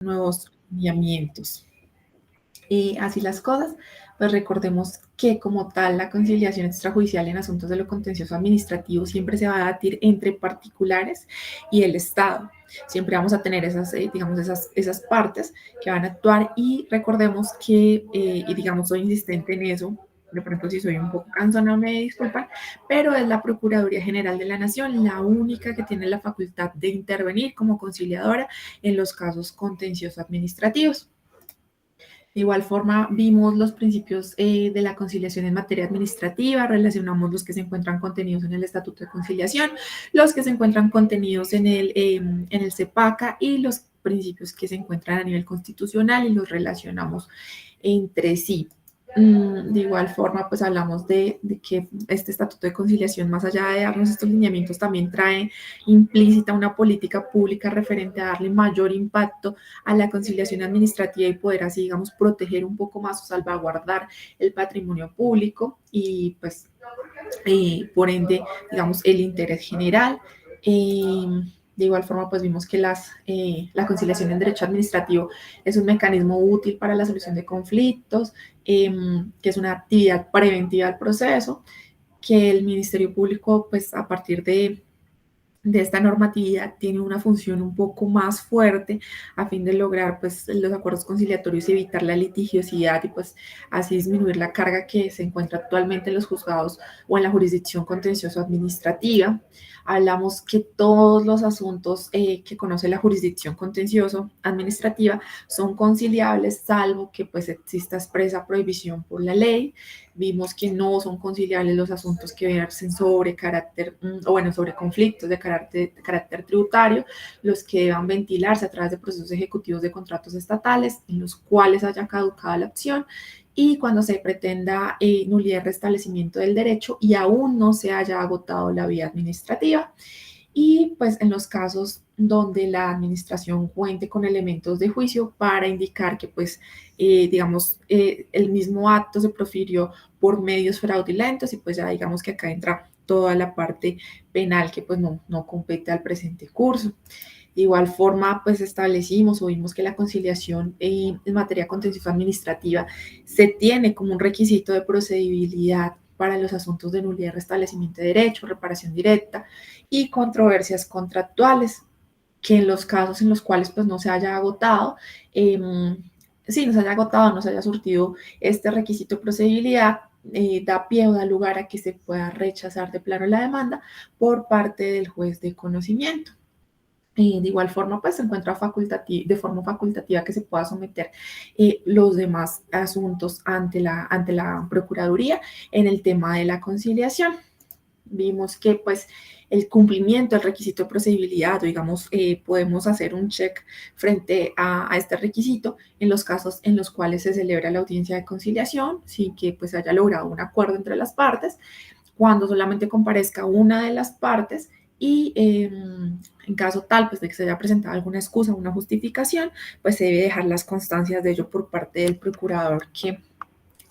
nuevos lineamientos. Así las cosas, pues recordemos que como tal la conciliación extrajudicial en asuntos de lo contencioso administrativo siempre se va a debatir entre particulares y el Estado. Siempre vamos a tener esas, digamos, esas partes que van a actuar y recordemos que, y digamos, soy insistente en eso, de pronto si soy un poco cansona me disculpan, pero es la Procuraduría General de la Nación la única que tiene la facultad de intervenir como conciliadora en los casos contenciosos administrativos. De igual forma, vimos los principios de la conciliación en materia administrativa, relacionamos los que se encuentran contenidos en el Estatuto de Conciliación, los que se encuentran contenidos en el CEPACA y los principios que se encuentran a nivel constitucional y los relacionamos entre sí. De igual forma, pues hablamos de que este Estatuto de Conciliación, más allá de darnos estos lineamientos, también trae implícita una política pública referente a darle mayor impacto a la conciliación administrativa y poder así, digamos, proteger un poco más o salvaguardar el patrimonio público y pues por ende, digamos, el interés general. De igual forma, pues vimos que la conciliación en derecho administrativo es un mecanismo útil para la solución de conflictos, que es una actividad preventiva del proceso, que el Ministerio Público, pues a partir de esta normatividad tiene una función un poco más fuerte a fin de lograr pues los acuerdos conciliatorios y evitar la litigiosidad y pues así disminuir la carga que se encuentra actualmente en los juzgados o en la jurisdicción contencioso administrativa. Hablamos que todos los asuntos que conoce la jurisdicción contencioso administrativa son conciliables salvo que pues exista expresa prohibición por la ley. Vimos que no son conciliables los asuntos que versen sobre carácter, o bueno, sobre conflictos de carácter tributario, los que deban ventilarse a través de procesos ejecutivos de contratos estatales en los cuales haya caducado la opción y cuando se pretenda nulidad y restablecimiento del derecho y aún no se haya agotado la vía administrativa. Y pues en los casos donde la administración cuente con elementos de juicio para indicar que pues digamos el mismo acto se profirió por medios fraudulentos y pues ya digamos que acá entra toda la parte penal que pues no compete al presente curso. De igual forma, pues establecimos o vimos que la conciliación en materia contencioso administrativa se tiene como un requisito de procedibilidad para los asuntos de nulidad y restablecimiento de derecho, reparación directa y controversias contractuales, que en los casos en los cuales pues no se haya agotado, sí, no se haya agotado, no se haya surtido este requisito de procedibilidad, da pie o da lugar a que se pueda rechazar de plano la demanda por parte del juez de conocimiento. De igual forma, pues se encuentra de forma facultativa que se pueda someter los demás asuntos ante la Procuraduría en el tema de la conciliación. Vimos que pues el cumplimiento del requisito de procedibilidad, o digamos, podemos hacer un check frente a este requisito en los casos en los cuales se celebra la audiencia de conciliación sin que pues haya logrado un acuerdo entre las partes, cuando solamente comparezca una de las partes y en caso tal pues de que se haya presentado alguna excusa o una justificación, pues se debe dejar las constancias de ello por parte del procurador que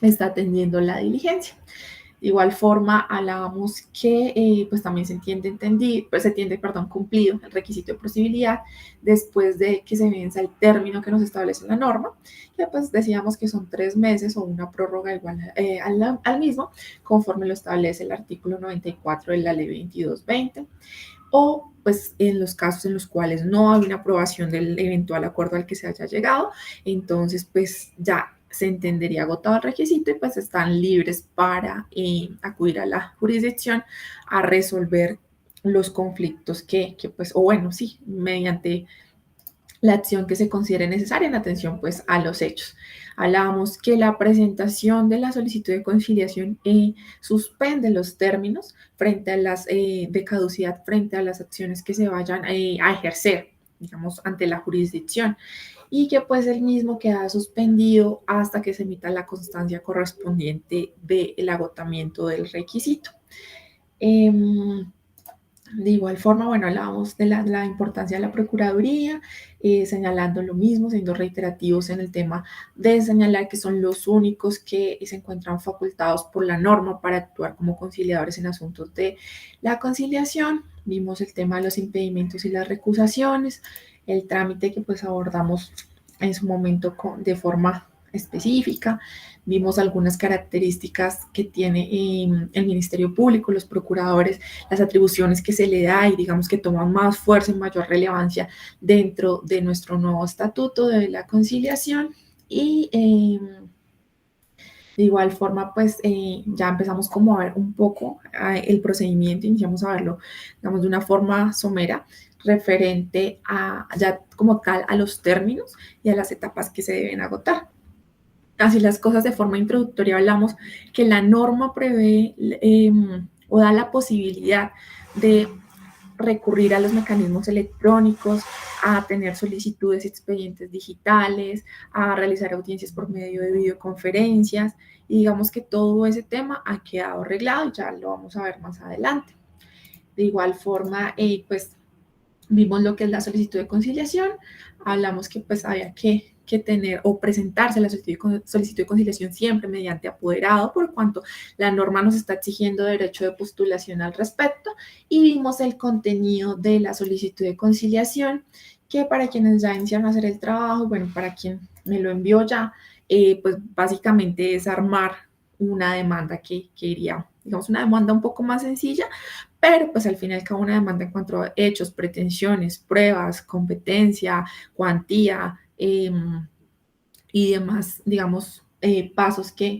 está atendiendo la diligencia. De igual forma, hablábamos que pues también se entiende, perdón, cumplido el requisito de posibilidad después de que se venza el término que nos establece la norma, que pues decíamos que son 3 meses o una prórroga igual al mismo, conforme lo establece el artículo 94 de la ley 2220, o pues en los casos en los cuales no hay una aprobación del eventual acuerdo al que se haya llegado, entonces pues ya se entendería agotado el requisito y pues están libres para acudir a la jurisdicción a resolver los conflictos que pues, o bueno, sí, mediante la acción que se considere necesaria en atención pues a los hechos. Hablábamos que la presentación de la solicitud de conciliación suspende los términos frente a las de caducidad frente a las acciones que se vayan a ejercer, digamos, ante la jurisdicción y que pues el mismo queda suspendido hasta que se emita la constancia correspondiente del agotamiento del requisito. De igual forma, bueno, hablábamos de la importancia de la Procuraduría, señalando lo mismo, siendo reiterativos en el tema de señalar que son los únicos que se encuentran facultados por la norma para actuar como conciliadores en asuntos de la conciliación. Vimos el tema de los impedimentos y las recusaciones, el trámite que pues abordamos en su momento de forma específica. Vimos algunas características que tiene el Ministerio Público, los procuradores, las atribuciones que se le da y digamos que toman más fuerza y mayor relevancia dentro de nuestro nuevo estatuto de la conciliación. Y de igual forma, pues ya empezamos como a ver un poco el procedimiento, iniciamos a verlo, digamos, de una forma somera, referente a ya como tal a los términos y a las etapas que se deben agotar. Así las cosas, de forma introductoria hablamos que la norma prevé o da la posibilidad de recurrir a los mecanismos electrónicos, a tener solicitudes y expedientes digitales, a realizar audiencias por medio de videoconferencias, y digamos que todo ese tema ha quedado arreglado y ya lo vamos a ver más adelante. De igual forma, pues vimos lo que es la solicitud de conciliación, hablamos que pues había que tener o presentarse la solicitud de conciliación siempre mediante apoderado, por cuanto la norma nos está exigiendo derecho de postulación al respecto, y vimos el contenido de la solicitud de conciliación, que para quienes ya iniciaron a hacer el trabajo, bueno, para quien me lo envió ya, pues básicamente es armar una demanda que iría, digamos, una demanda un poco más sencilla, pero pues al fin y al cabo una demanda en cuanto a hechos, pretensiones, pruebas, competencia, cuantía y demás, digamos, pasos que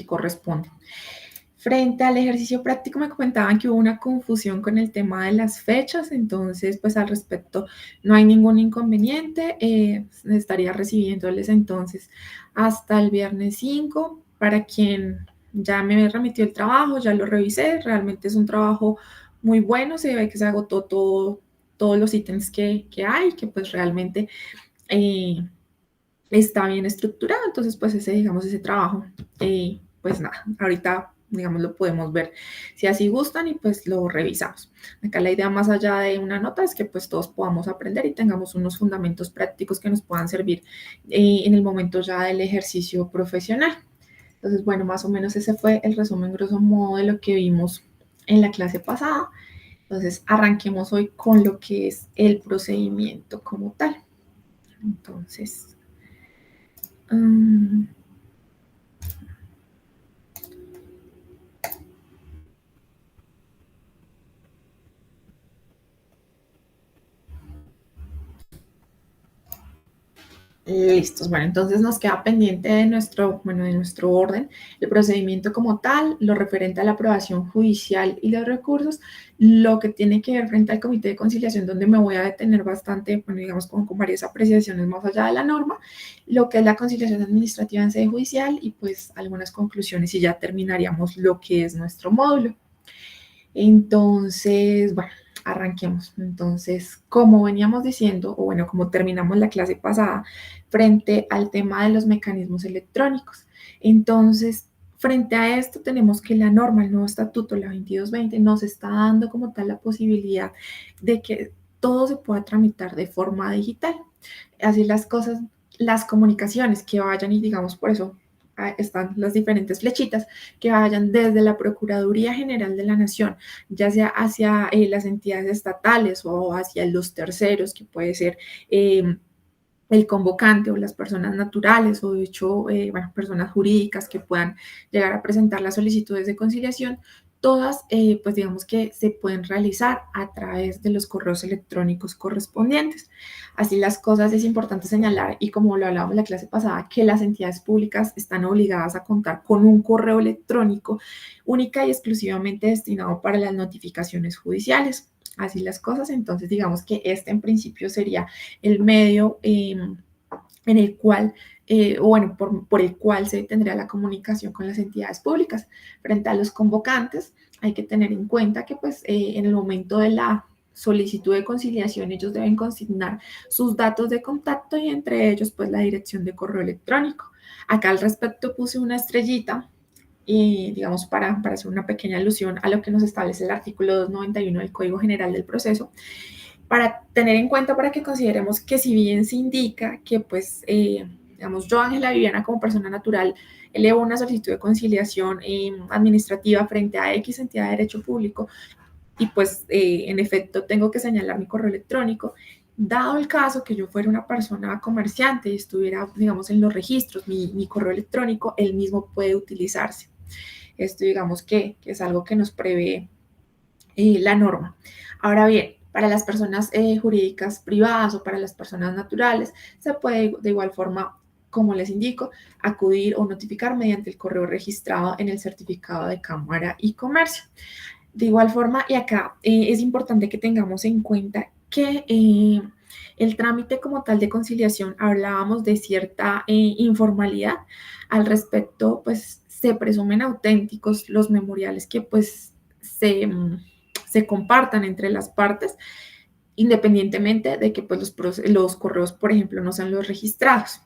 corresponden. Frente al ejercicio práctico me comentaban que hubo una confusión con el tema de las fechas, entonces pues al respecto no hay ningún inconveniente, estaría recibiéndoles entonces hasta el viernes 5, para quien ya me remitió el trabajo, ya lo revisé, realmente es un trabajo muy bueno, se ve que se agotó todos los ítems que hay, que pues realmente está bien estructurado, entonces pues ese trabajo, pues nada, ahorita digamos lo podemos ver si así gustan y pues lo revisamos. Acá la idea más allá de una nota es que pues todos podamos aprender y tengamos unos fundamentos prácticos que nos puedan servir en el momento ya del ejercicio profesional. Entonces, bueno, más o menos ese fue el resumen grosso modo de lo que vimos en la clase pasada. Entonces, arranquemos hoy con lo que es el procedimiento como tal. Entonces, listos. Bueno, entonces nos queda pendiente de nuestro orden, el procedimiento como tal, lo referente a la aprobación judicial y los recursos, lo que tiene que ver frente al comité de conciliación, donde me voy a detener bastante, bueno, digamos, con varias apreciaciones más allá de la norma, lo que es la conciliación administrativa en sede judicial y pues algunas conclusiones y ya terminaríamos lo que es nuestro módulo. Entonces, bueno, arranquemos. Entonces, como veníamos diciendo, o bueno, como terminamos la clase pasada, frente al tema de los mecanismos electrónicos. Entonces, frente a esto, tenemos que la norma, el nuevo estatuto, la 2220, nos está dando como tal la posibilidad de que todo se pueda tramitar de forma digital. Así las cosas, las comunicaciones que vayan y digamos por eso están las diferentes flechitas que vayan desde la Procuraduría General de la Nación, ya sea hacia las entidades estatales o hacia los terceros, que puede ser el convocante o las personas naturales o de hecho, bueno, personas jurídicas que puedan llegar a presentar las solicitudes de conciliación, todas, pues digamos que se pueden realizar a través de los correos electrónicos correspondientes. Así las cosas, es importante señalar, y como lo hablábamos en la clase pasada, que las entidades públicas están obligadas a contar con un correo electrónico única y exclusivamente destinado para las notificaciones judiciales. Así las cosas, entonces digamos que este en principio sería el medio en el cual, o bueno, por el cual se tendría la comunicación con las entidades públicas. Frente a los convocantes, hay que tener en cuenta que pues en el momento de la solicitud de conciliación ellos deben consignar sus datos de contacto y entre ellos pues la dirección de correo electrónico. Acá al respecto puse una estrellita y digamos para hacer una pequeña alusión a lo que nos establece el artículo 291 del Código General del Proceso, para tener en cuenta, para que consideremos que si bien se indica que pues, digamos, yo, Ángela Viviana, como persona natural, elevo una solicitud de conciliación administrativa frente a X entidad de derecho público y pues en efecto tengo que señalar mi correo electrónico, Dado el caso que yo fuera una persona comerciante y estuviera, digamos, en los registros, mi correo electrónico, el mismo puede utilizarse. Esto, digamos, que es algo que nos prevé la norma. Ahora bien, para las personas jurídicas privadas o para las personas naturales, se puede de igual forma, como les indico, acudir o notificar mediante el correo registrado en el certificado de Cámara y Comercio. De igual forma, y acá es importante que tengamos en cuenta que el trámite como tal de conciliación, hablábamos de cierta informalidad. Al respecto, pues se presumen auténticos los memoriales que pues se compartan entre las partes, independientemente de que pues los correos, por ejemplo, no sean los registrados.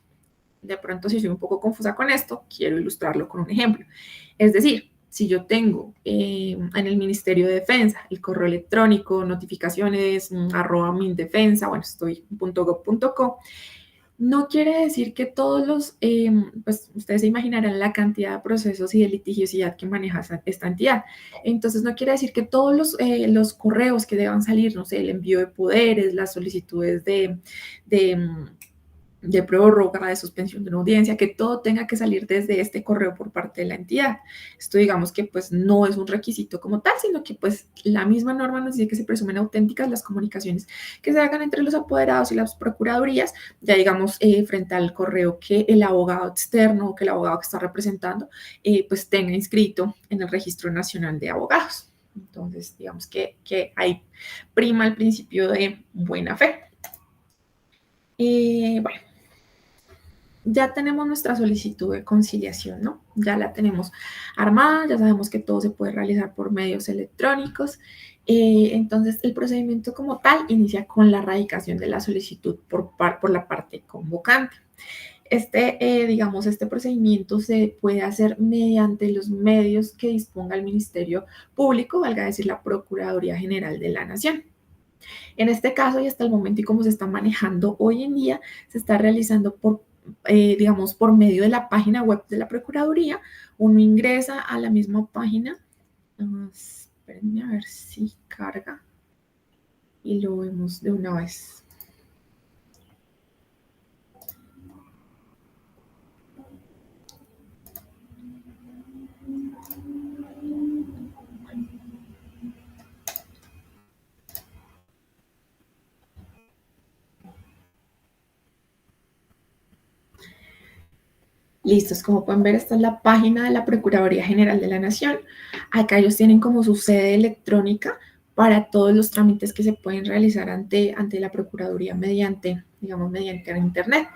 De pronto, si soy un poco confusa con esto, quiero ilustrarlo con un ejemplo. Es decir, si yo tengo en el Ministerio de Defensa el correo electrónico, notificaciones, @mindefensa, bueno, estoy.gov.co, no quiere decir que todos los, pues ustedes se imaginarán la cantidad de procesos y de litigiosidad que maneja esta entidad. Entonces, no quiere decir que todos los correos que deban salir, no sé, el envío de poderes, las solicitudes de prórroga, de suspensión de una audiencia, que todo tenga que salir desde este correo por parte de la entidad. Esto digamos que pues no es un requisito como tal, sino que pues la misma norma nos dice que se presumen auténticas las comunicaciones que se hagan entre los apoderados y las procuradurías, ya digamos frente al correo que el abogado externo o que el abogado que está representando pues tenga inscrito en el Registro Nacional de Abogados. Entonces, digamos que ahí prima el principio de buena fe. Bueno, ya tenemos nuestra solicitud de conciliación, ¿no? Ya la tenemos armada, ya sabemos que todo se puede realizar por medios electrónicos. Entonces, el procedimiento como tal inicia con la radicación de la solicitud por la parte convocante. Digamos, este procedimiento se puede hacer mediante los medios que disponga el Ministerio Público, valga decir la Procuraduría General de la Nación. En este caso y hasta el momento y como se está manejando hoy en día, se está realizando digamos, por medio de la página web de la Procuraduría. Uno ingresa a la misma página. Espérenme a ver si carga y lo vemos de una vez. Listos, como pueden ver, esta es la página de la Procuraduría General de la Nación. Acá ellos tienen como su sede electrónica para todos los trámites que se pueden realizar ante la Procuraduría mediante, digamos, mediante Internet.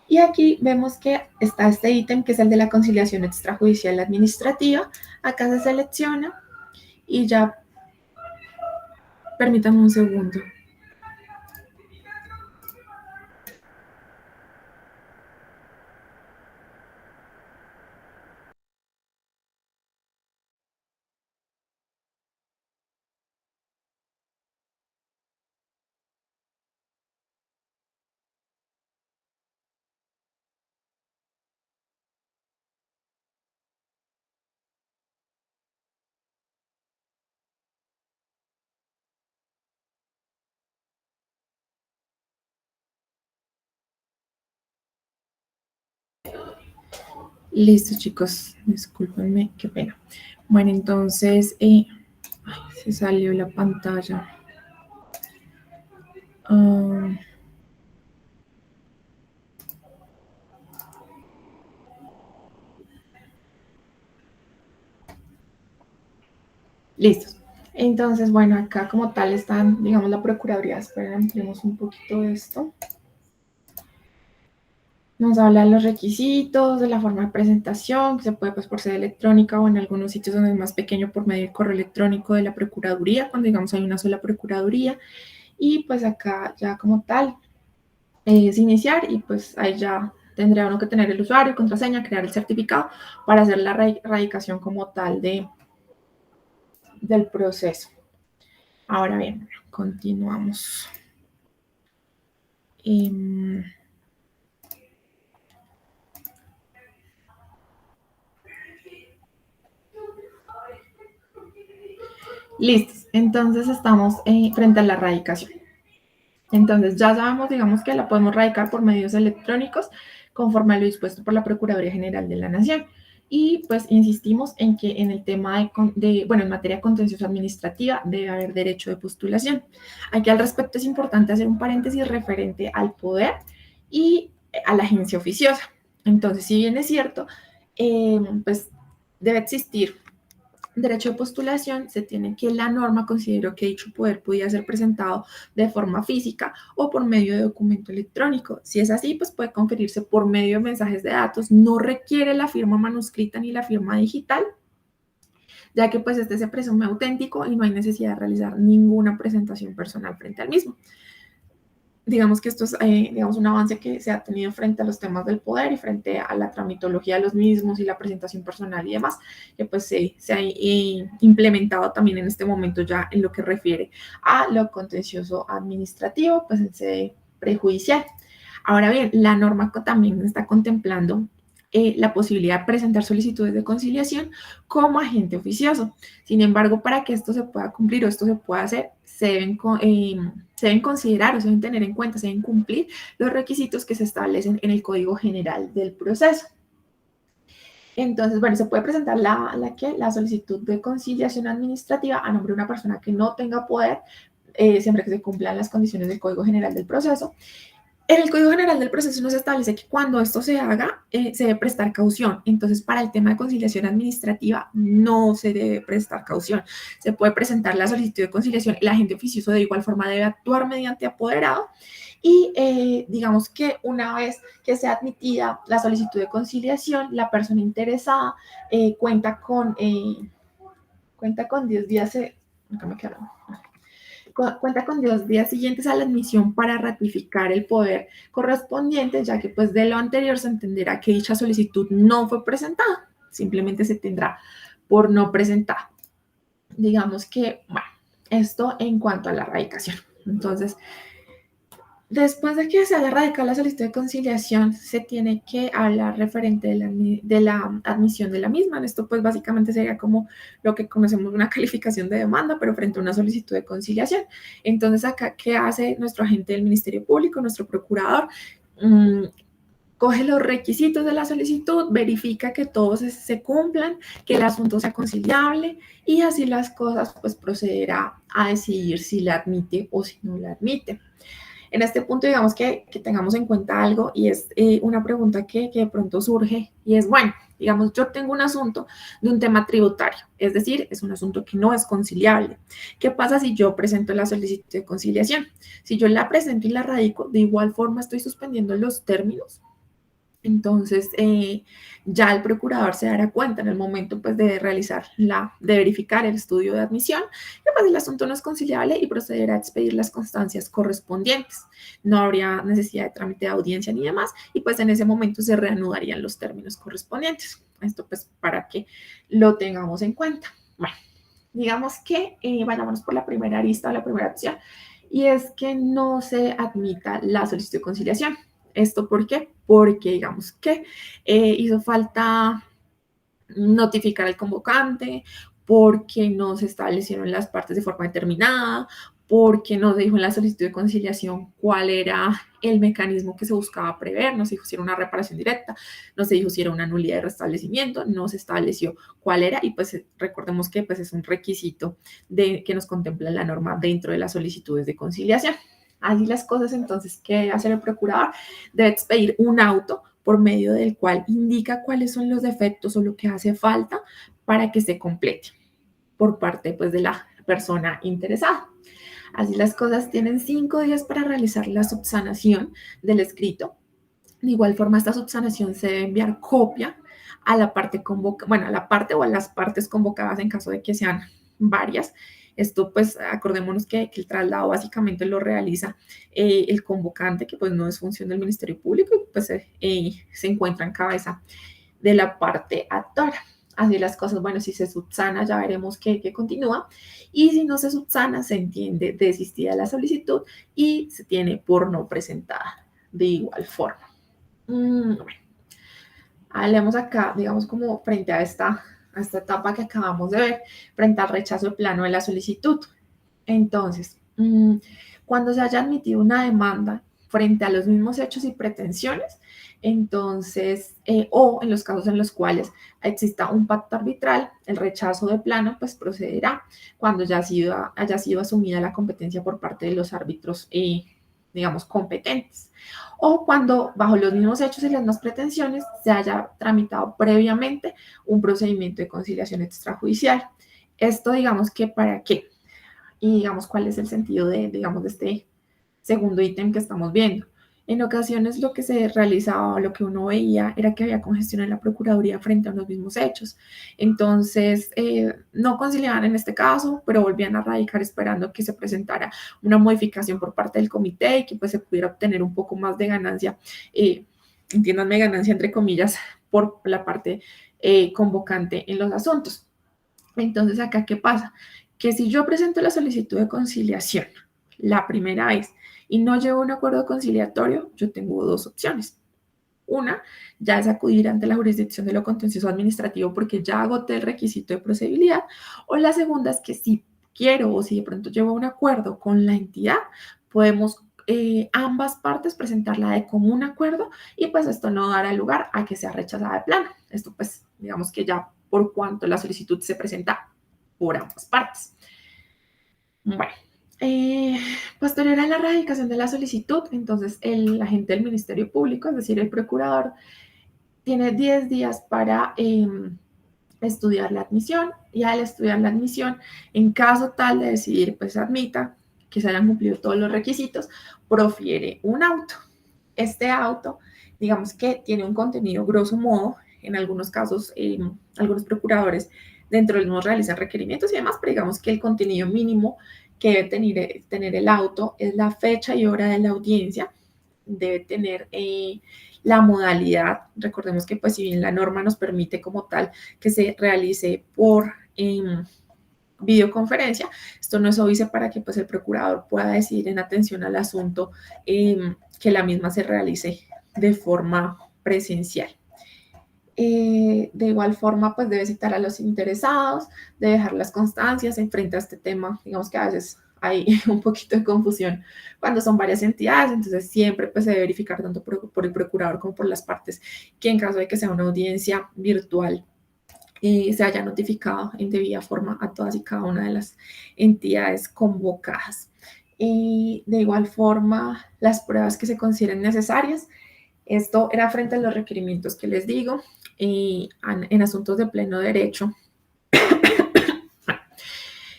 Y aquí vemos que está este ítem que es el de la conciliación extrajudicial administrativa. Acá se selecciona y ya, permítanme un segundo. Listo, chicos, discúlpenme, qué pena. Bueno, entonces, se salió la pantalla. Listos. Entonces, bueno, acá como tal están, digamos, la Procuraduría. Esperen, ampliemos un poquito esto. Nos habla de los requisitos, de la forma de presentación, que se puede pues, por sede electrónica o en algunos sitios donde es más pequeño por medio del correo electrónico de la Procuraduría, cuando digamos hay una sola Procuraduría. Y pues acá ya como tal es iniciar y pues ahí ya tendría uno que tener el usuario, contraseña, crear el certificado para hacer la radicación como tal del proceso. Ahora bien, continuamos. Listos, entonces estamos frente a la radicación. Entonces ya sabemos, digamos, que la podemos radicar por medios electrónicos conforme a lo dispuesto por la Procuraduría General de la Nación. Y pues insistimos en que en el tema bueno, en materia contencioso administrativa debe haber derecho de postulación. Aquí al respecto es importante hacer un paréntesis referente al poder y a la agencia oficiosa. Entonces, si bien es cierto, pues debe existir derecho de postulación, se tiene que la norma consideró que dicho poder podía ser presentado de forma física o por medio de documento electrónico. Si es así, pues puede conferirse por medio de mensajes de datos. No requiere la firma manuscrita ni la firma digital, ya que pues este se presume auténtico y no hay necesidad de realizar ninguna presentación personal frente al mismo. Digamos que esto es digamos, un avance que se ha tenido frente a los temas del poder y frente a la tramitología de los mismos y la presentación personal y demás, que pues se ha implementado también en este momento ya en lo que refiere a lo contencioso administrativo, pues en sede prejudicial. Ahora bien, la norma también está contemplando la posibilidad de presentar solicitudes de conciliación como agente oficioso. Sin embargo, para que esto se pueda cumplir o esto se pueda hacer, se deben considerar o se deben tener en cuenta, se deben cumplir los requisitos que se establecen en el Código General del Proceso. Entonces, bueno, se puede presentar la solicitud de conciliación administrativa a nombre de una persona que no tenga poder, siempre que se cumplan las condiciones del Código General del Proceso. En el Código General del Proceso nos establece que cuando esto se haga, se debe prestar caución. Entonces, para el tema de conciliación administrativa, no se debe prestar caución. Se puede presentar la solicitud de conciliación. El agente oficioso de igual forma debe actuar mediante apoderado. Y digamos que una vez que sea admitida la solicitud de conciliación, la persona interesada cuenta con 10 días. Acá me quedaron cuenta con 2 días siguientes a la admisión para ratificar el poder correspondiente, ya que pues de lo anterior se entenderá que dicha solicitud no fue presentada, simplemente se tendrá por no presentada. Digamos que, bueno, esto en cuanto a la radicación. Entonces, después de que se haya radicado la solicitud de conciliación, se tiene que hablar referente de la admisión de la misma. Esto pues básicamente sería como lo que conocemos una calificación de demanda, pero frente a una solicitud de conciliación. Entonces acá, ¿qué hace nuestro agente del Ministerio Público, nuestro procurador? Coge los requisitos de la solicitud, verifica que todos se cumplan, que el asunto sea conciliable y así las cosas pues procederá a decidir si la admite o si no la admite. En este punto, digamos que tengamos en cuenta algo y es una pregunta que de pronto surge y es, bueno, digamos, yo tengo un asunto de un tema tributario, es decir, es un asunto que no es conciliable. ¿Qué pasa si yo presento la solicitud de conciliación? Si yo la presento y la radico, de igual forma estoy suspendiendo los términos. Entonces, ya el procurador se dará cuenta en el momento pues, de de verificar el estudio de admisión, que pues, el asunto no es conciliable y procederá a expedir las constancias correspondientes. No habría necesidad de trámite de audiencia ni demás, y pues en ese momento se reanudarían los términos correspondientes. Esto pues para que lo tengamos en cuenta. Bueno, digamos que vayámonos por la primera arista o la primera opción, y es que no se admita la solicitud de conciliación. ¿Esto por qué? Porque digamos que hizo falta notificar al convocante, porque no se establecieron las partes de forma determinada, porque no se dijo en la solicitud de conciliación cuál era el mecanismo que se buscaba prever, no se dijo si era una reparación directa, no se dijo si era una nulidad de restablecimiento, no se estableció cuál era y pues recordemos que pues es un requisito que nos contempla la norma dentro de las solicitudes de conciliación. Así las cosas, entonces, ¿qué debe hacer el procurador? Debe expedir un auto por medio del cual indica cuáles son los defectos o lo que hace falta para que se complete por parte pues, de la persona interesada. Así las cosas, tienen 5 días para realizar la subsanación del escrito. De igual forma, esta subsanación se debe enviar copia a la parte bueno, a la parte o a las partes convocadas en caso de que sean varias. Esto, pues, acordémonos que el traslado básicamente lo realiza el convocante, que pues no es función del Ministerio Público, y pues se encuentra en cabeza de la parte actora. Así las cosas, bueno, si se subsana ya veremos que continúa, y si no se subsana se entiende desistida la solicitud y se tiene por no presentada de igual forma. Bueno, hablemos acá, digamos, como frente a esta etapa que acabamos de ver, frente al rechazo de plano de la solicitud. Entonces, Cuando se haya admitido una demanda frente a los mismos hechos y pretensiones, entonces, o en los casos en los cuales exista un pacto arbitral, el rechazo de plano pues procederá cuando ya haya sido asumida la competencia por parte de los árbitros, digamos, competentes, o cuando bajo los mismos hechos y las mismas pretensiones se haya tramitado previamente un procedimiento de conciliación extrajudicial. Esto, digamos que para qué, y digamos cuál es el sentido digamos, de este segundo ítem que estamos viendo. En ocasiones lo que se realizaba o lo que uno veía era que había congestión en la Procuraduría frente a los mismos hechos. Entonces, no conciliaban en este caso, pero volvían a radicar esperando que se presentara una modificación por parte del comité y que pues se pudiera obtener un poco más de ganancia, entiéndanme ganancia entre comillas, por la parte convocante en los asuntos. Entonces, acá, ¿qué pasa? Que si yo presento la solicitud de conciliación la primera vez y no llevo un acuerdo conciliatorio, yo tengo dos opciones. Una, ya es acudir ante la jurisdicción de lo contencioso administrativo porque ya agoté el requisito de procedibilidad. O la segunda es que si quiero o si de pronto llevo un acuerdo con la entidad, podemos ambas partes presentarla de común acuerdo y pues esto no dará lugar a que sea rechazada de plano. Esto pues digamos que ya por cuanto la solicitud se presenta por ambas partes. Bueno, posterior a la radicación de la solicitud, entonces el agente del Ministerio Público, es decir, el procurador, tiene 10 días para estudiar la admisión y al estudiar la admisión, en caso tal de decidir, pues admita que se hayan cumplido todos los requisitos, profiere un auto. Este auto, digamos que tiene un contenido grosso modo, en algunos casos, algunos procuradores dentro del mismo realizan requerimientos y demás, pero digamos que el contenido mínimo que debe tener el auto es la fecha y hora de la audiencia, debe tener la modalidad, recordemos que pues si bien la norma nos permite como tal que se realice por videoconferencia, esto no es óbice para que pues el procurador pueda decidir en atención al asunto que la misma se realice de forma presencial. De igual forma, pues debe citar a los interesados, debe dejar las constancias en frente a este tema. Digamos que a veces hay un poquito de confusión cuando son varias entidades, entonces siempre pues, se debe verificar tanto por el procurador como por las partes que en caso de que sea una audiencia virtual se haya notificado en debida forma a todas y cada una de las entidades convocadas. Y de igual forma, las pruebas que se consideren necesarias. Esto era frente a los requerimientos que les digo. En asuntos de pleno derecho,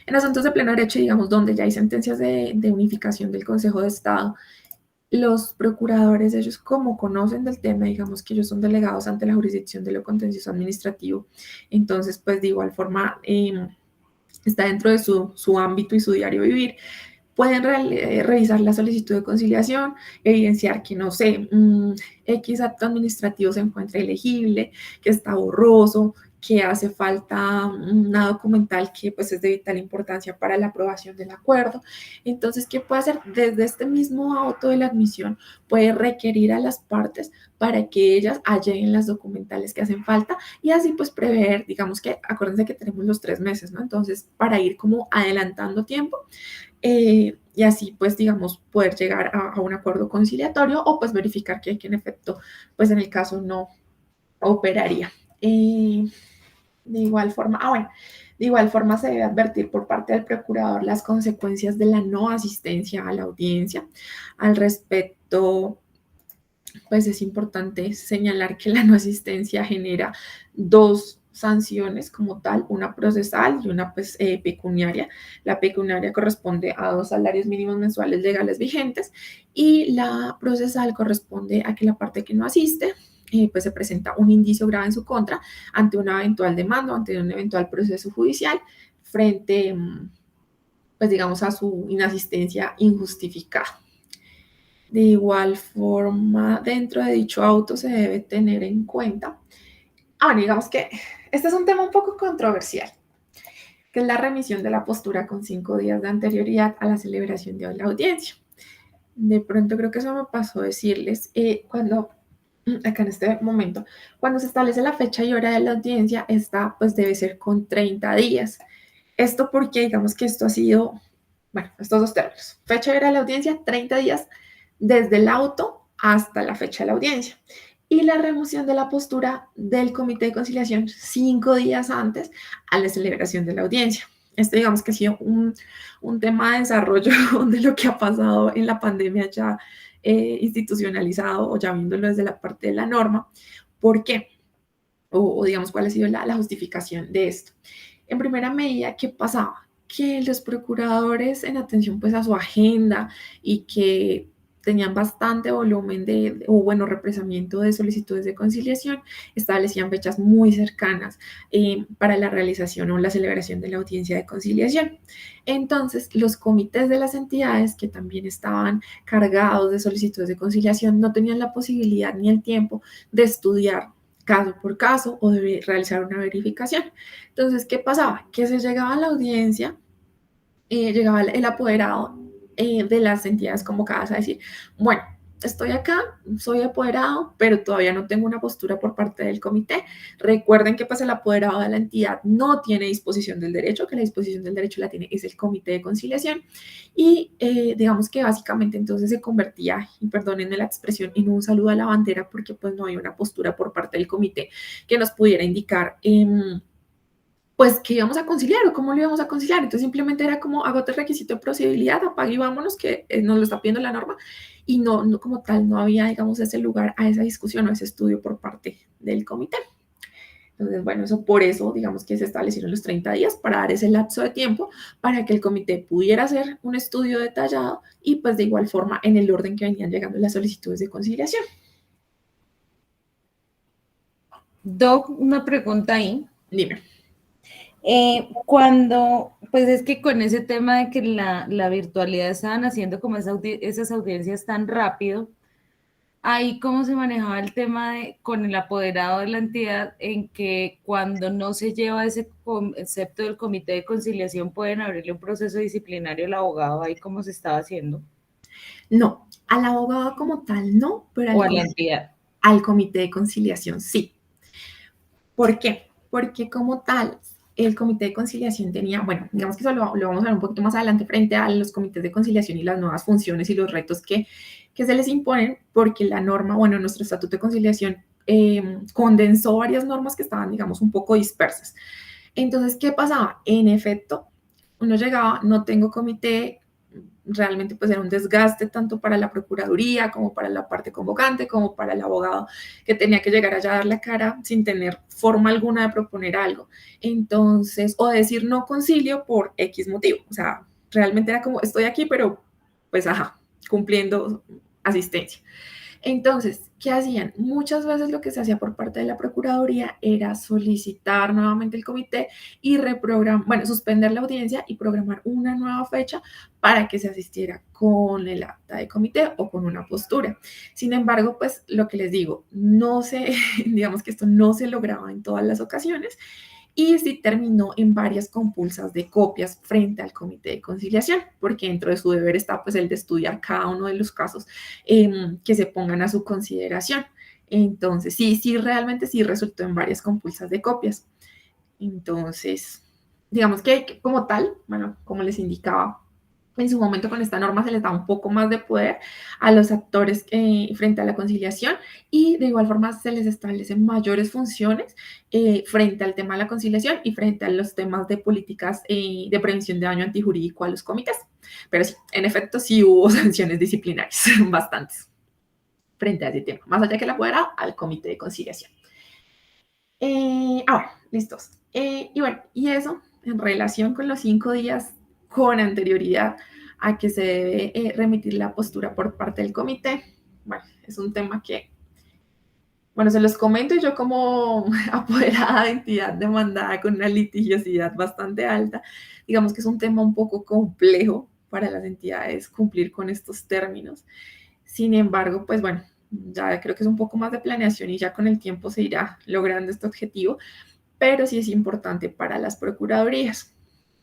en asuntos de pleno derecho, digamos, donde ya hay sentencias de unificación del Consejo de Estado, los procuradores, ellos como conocen del tema, digamos que ellos son delegados ante la jurisdicción de lo contencioso administrativo, entonces, pues de igual forma, está dentro de su ámbito y su diario vivir. Pueden revisar la solicitud de conciliación, evidenciar que, no sé, X acto administrativo se encuentra ilegible, que está borroso, que hace falta una documental que pues es de vital importancia para la aprobación del acuerdo. Entonces, ¿qué puede hacer? Desde este mismo auto de la admisión puede requerir a las partes para que ellas alleguen las documentales que hacen falta y así pues prever, digamos que, acuérdense que tenemos los 3 meses, ¿no? Entonces, para ir como adelantando tiempo, y así pues digamos poder llegar a un acuerdo conciliatorio o pues verificar que en efecto pues en el caso no operaría. De igual forma, bueno, de igual forma se debe advertir por parte del procurador las consecuencias de la no asistencia a la audiencia. Al respecto, pues es importante señalar que la no asistencia genera dos sanciones como tal, una procesal y una pues, pecuniaria. La pecuniaria corresponde a 2 salarios mínimos mensuales legales vigentes y la procesal corresponde a que la parte que no asiste pues se presenta un indicio grave en su contra ante una eventual demanda, ante un eventual proceso judicial frente, pues digamos, a su inasistencia injustificada. De igual forma, dentro de dicho auto se debe tener en cuenta, bueno, digamos que este es un tema un poco controversial, que es la remisión de la postura con 5 días de anterioridad a la celebración de la audiencia. De pronto creo que eso me pasó a decirles cuando, acá en este momento, cuando se establece la fecha y hora de la audiencia, esta pues debe ser con 30 días. Esto porque digamos que esto ha sido Bueno, estos dos términos. Fecha de ir a la audiencia, 30 días desde el auto hasta la fecha de la audiencia. Y la remoción de la postura del comité de conciliación 5 días antes a la celebración de la audiencia. Este digamos que ha sido un tema de desarrollo de lo que ha pasado en la pandemia ya institucionalizado o ya viéndolo desde la parte de la norma. ¿Por qué? O digamos, cuál ha sido la justificación de esto. En primera medida, ¿qué pasaba? Que los procuradores en atención pues a su agenda y que tenían bastante volumen o bueno, represamiento de solicitudes de conciliación, establecían fechas muy cercanas para la realización o la celebración de la audiencia de conciliación. Entonces, los comités de las entidades que también estaban cargados de solicitudes de conciliación no tenían la posibilidad ni el tiempo de estudiar caso por caso o de realizar una verificación. Entonces, ¿qué pasaba? Que se llegaba a la audiencia, llegaba el apoderado de las entidades convocadas a decir, bueno, estoy acá, soy apoderado, pero todavía no tengo una postura por parte del comité. Recuerden que pues el apoderado de la entidad no tiene disposición del derecho, que la disposición del derecho la tiene es el comité de conciliación y digamos que básicamente entonces se convertía, y perdónenme la expresión, en un saludo a la bandera porque pues no hay una postura por parte del comité que nos pudiera indicar pues que íbamos a conciliar o cómo lo íbamos a conciliar. Entonces simplemente era como agote el requisito de procedibilidad, apague y vámonos, que nos lo está pidiendo la norma. Y no como tal, no había, digamos, ese lugar a esa discusión o ese estudio por parte del comité. Entonces, bueno, eso por eso, digamos que se establecieron los 30 días para dar ese lapso de tiempo para que el comité pudiera hacer un estudio detallado y pues de igual forma en el orden que venían llegando las solicitudes de conciliación. Doc, una pregunta ahí. Dime. Cuando, pues es que con ese tema de que la virtualidad estaban haciendo como esas audiencias tan rápido, ahí cómo se manejaba el tema con el apoderado de la entidad en que cuando no se lleva ese concepto del comité de conciliación pueden abrirle un proceso disciplinario al abogado, ahí cómo se estaba haciendo. No, al abogado como tal no, pero o a la entidad. Al comité de conciliación sí. ¿Por qué? Porque como tal, el comité de conciliación tenía, bueno, digamos que eso lo vamos a ver un poquito más adelante frente a los comités de conciliación y las nuevas funciones y los retos que se les imponen, porque la norma, bueno, nuestro estatuto de conciliación condensó varias normas que estaban, digamos, un poco dispersas. Entonces, ¿qué pasaba? En efecto, uno llegaba, no tengo comité, realmente pues era un desgaste tanto para la Procuraduría como para la parte convocante, como para el abogado que tenía que llegar allá a dar la cara sin tener forma alguna de proponer algo. Entonces, o decir no concilio por X motivo. O sea, realmente era como, estoy aquí, pero pues ajá, cumpliendo asistencia. Entonces, ¿qué hacían? Muchas veces lo que se hacía por parte de la Procuraduría era solicitar nuevamente el comité y reprogramar, bueno, suspender la audiencia y programar una nueva fecha para que se asistiera con el acta de comité o con una postura. Sin embargo, pues lo que les digo, no se, digamos que esto no se lograba en todas las ocasiones y sí terminó en varias compulsas de copias frente al comité de conciliación, porque dentro de su deber está pues el de estudiar cada uno de los casos que se pongan a su consideración. Entonces, sí, realmente sí resultó en varias compulsas de copias. Entonces, digamos que como tal, bueno, como les indicaba, en su momento con esta norma se les da un poco más de poder a los actores frente a la conciliación y de igual forma se les establecen mayores funciones frente al tema de la conciliación y frente a los temas de políticas de prevención de daño antijurídico a los comités. Pero sí, en efecto sí hubo sanciones disciplinarias, bastantes, frente a ese tema, más allá que la apoderado al comité de conciliación. Ahora, listos. Y bueno, y eso en relación con los 5 días con anterioridad a que se debe remitir la postura por parte del comité. Bueno, es un tema que, bueno, se los comento yo como apoderada de entidad demandada con una litigiosidad bastante alta, digamos que es un tema un poco complejo para las entidades cumplir con estos términos. Sin embargo, pues bueno, ya creo que es un poco más de planeación y ya con el tiempo se irá logrando este objetivo, pero sí es importante para las procuradurías,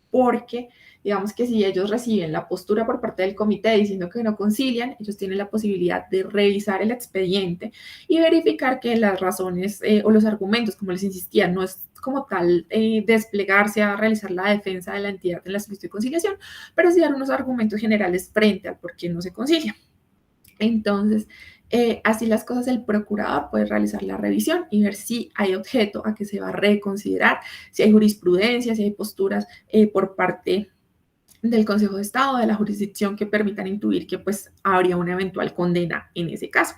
porque Digamos que si ellos reciben la postura por parte del comité diciendo que no concilian, ellos tienen la posibilidad de revisar el expediente y verificar que las razones o los argumentos, como les insistía, no es como tal desplegarse a realizar la defensa de la entidad en la solicitud de conciliación, pero sí dar unos argumentos generales frente al por qué no se concilia. Entonces, así las cosas, el procurador puede realizar la revisión y ver si hay objeto a que se va a reconsiderar, si hay jurisprudencia, si hay posturas por parte del Consejo de Estado, de la jurisdicción que permitan intuir que pues habría una eventual condena en ese caso.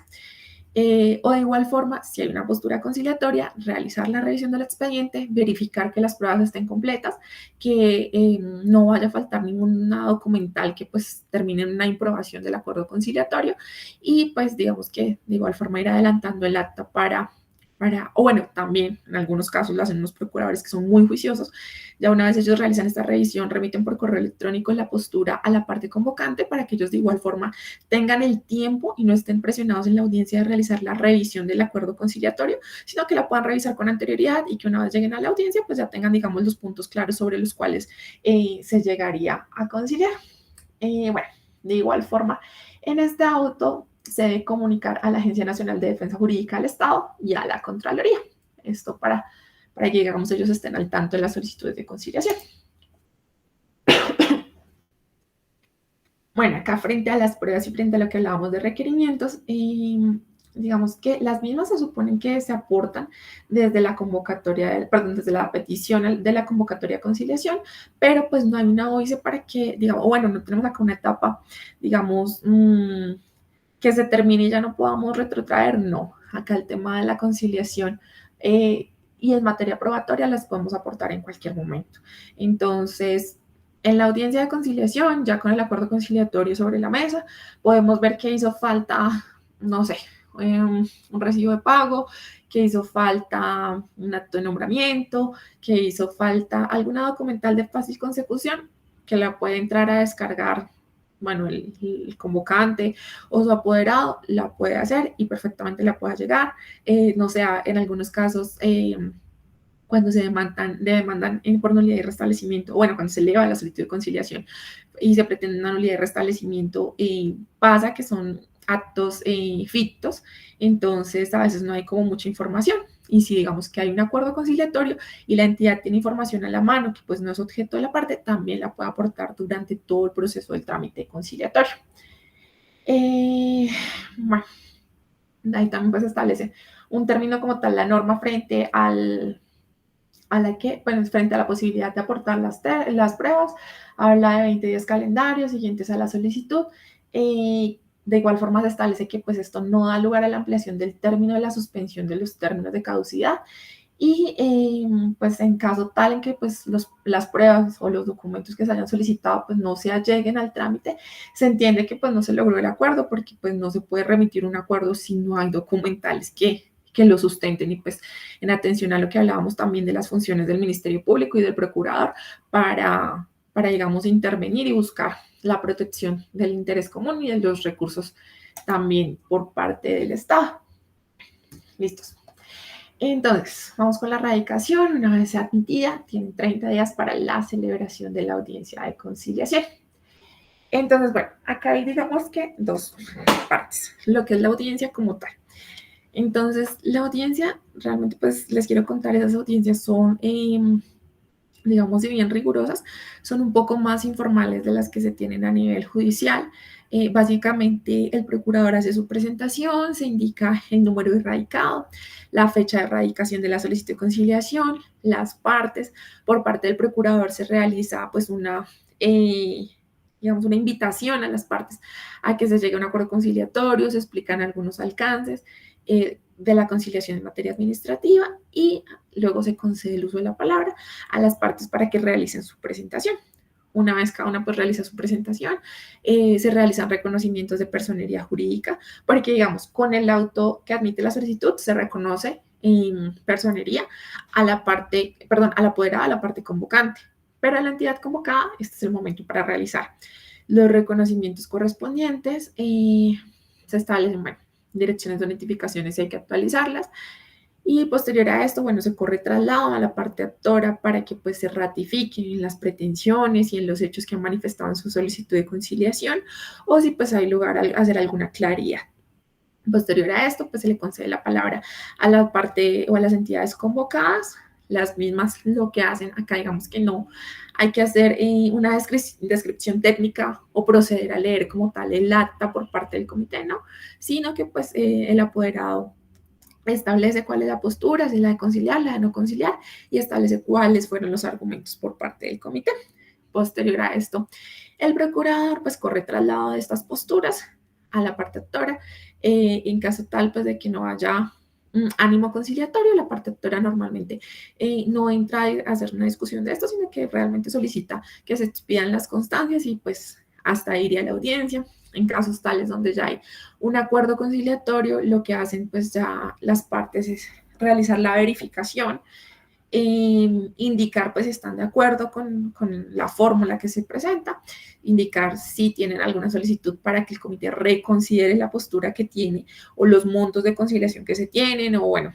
O de igual forma, si hay una postura conciliatoria, realizar la revisión del expediente, verificar que las pruebas estén completas, que no vaya a faltar ninguna documental que pues termine en una improbación del acuerdo conciliatorio y pues digamos que de igual forma ir adelantando el acta o bueno, también en algunos casos lo hacen unos procuradores que son muy juiciosos. Ya una vez ellos realizan esta revisión, remiten por correo electrónico la postura a la parte convocante para que ellos de igual forma tengan el tiempo y no estén presionados en la audiencia de realizar la revisión del acuerdo conciliatorio, sino que la puedan revisar con anterioridad y que una vez lleguen a la audiencia, pues ya tengan, digamos, los puntos claros sobre los cuales se llegaría a conciliar. Bueno, de igual forma, en este auto se debe comunicar a la Agencia Nacional de Defensa Jurídica del Estado y a la Contraloría. Esto para que, digamos, ellos estén al tanto de las solicitudes de conciliación. Bueno, acá frente a las pruebas y frente a lo que hablábamos de requerimientos, digamos que las mismas se suponen que se aportan desde la convocatoria, desde la petición de la convocatoria de conciliación, pero pues no hay una OICE para que, digamos, bueno, no tenemos acá una etapa, digamos, que se termine y ya no podamos retrotraer, no. Acá el tema de la conciliación y en materia probatoria las podemos aportar en cualquier momento. Entonces, en la audiencia de conciliación, ya con el acuerdo conciliatorio sobre la mesa, podemos ver que hizo falta, no sé, un recibo de pago, que hizo falta un acto de nombramiento, que hizo falta alguna documental de fácil consecución que la puede entrar a descargar, bueno, el convocante o su apoderado la puede hacer y perfectamente la puede llegar. No sé, en algunos casos, cuando se demandan por nulidad y restablecimiento, bueno, cuando se eleva la solicitud de conciliación y se pretende una nulidad y restablecimiento, pasa que son actos fictos, entonces a veces no hay como mucha información. Y si digamos que hay un acuerdo conciliatorio y la entidad tiene información a la mano que pues no es objeto de la parte, también la puede aportar durante todo el proceso del trámite conciliatorio. Bueno, ahí también pues establece un término como tal la norma frente frente a la posibilidad de aportar las pruebas, habla de 20 días calendarios siguientes a la solicitud. De igual forma se establece que pues esto no da lugar a la ampliación del término de la suspensión de los términos de caducidad y pues en caso tal en que pues las pruebas o los documentos que se hayan solicitado pues no se alleguen al trámite, se entiende que pues no se logró el acuerdo porque pues no se puede remitir un acuerdo si no hay documentales que lo sustenten y pues en atención a lo que hablábamos también de las funciones del Ministerio Público y del Procurador digamos, intervenir y buscar la protección del interés común y de los recursos también por parte del Estado. Listos. Entonces, vamos con la radicación. Una vez admitida, tienen 30 días para la celebración de la audiencia de conciliación. Entonces, bueno, acá hay, digamos que dos partes, lo que es la audiencia como tal. Entonces, la audiencia, realmente, pues, les quiero contar, esas audiencias son, digamos, si bien rigurosas, son un poco más informales de las que se tienen a nivel judicial. Básicamente, el procurador hace su presentación, se indica el número de radicado, la fecha de radicación de la solicitud de conciliación, las partes. Por parte del procurador se realiza, pues, digamos, una invitación a las partes a que se llegue a un acuerdo conciliatorio, se explican algunos alcances de la conciliación en materia administrativa y luego se concede el uso de la palabra a las partes para que realicen su presentación. Una vez cada una pues realiza su presentación, se realizan reconocimientos de personería jurídica, porque digamos, con el auto que admite la solicitud se reconoce personería a la parte, perdón, a la apoderada, a la parte convocante, pero a la entidad convocada, este es el momento para realizar los reconocimientos correspondientes. Se establecen, bueno, direcciones de notificaciones hay que actualizarlas. Y posterior a esto, bueno, se corre traslado a la parte actora para que pues se ratifiquen en las pretensiones y en los hechos que han manifestado en su solicitud de conciliación, o si pues hay lugar a hacer alguna claridad. Posterior a esto, pues se le concede la palabra a la parte o a las entidades convocadas, las mismas lo que hacen acá, digamos que no hay que hacer una descripción técnica o proceder a leer como tal el acta por parte del comité, ¿no? Sino que pues el apoderado establece cuál es la postura, si es la de conciliar, la de no conciliar, y establece cuáles fueron los argumentos por parte del comité. Posterior a esto, el procurador pues corre traslado de estas posturas a la parte actora. En caso tal pues de que no haya ánimo conciliatorio, la parte actora normalmente no entra a hacer una discusión de esto, sino que realmente solicita que se expidan las constancias y pues hasta iría a la audiencia. En casos tales donde ya hay un acuerdo conciliatorio, lo que hacen pues ya las partes es realizar la verificación, indicar pues si están de acuerdo con la fórmula que se presenta, indicar si tienen alguna solicitud para que el comité reconsidere la postura que tiene o los montos de conciliación que se tienen, o bueno,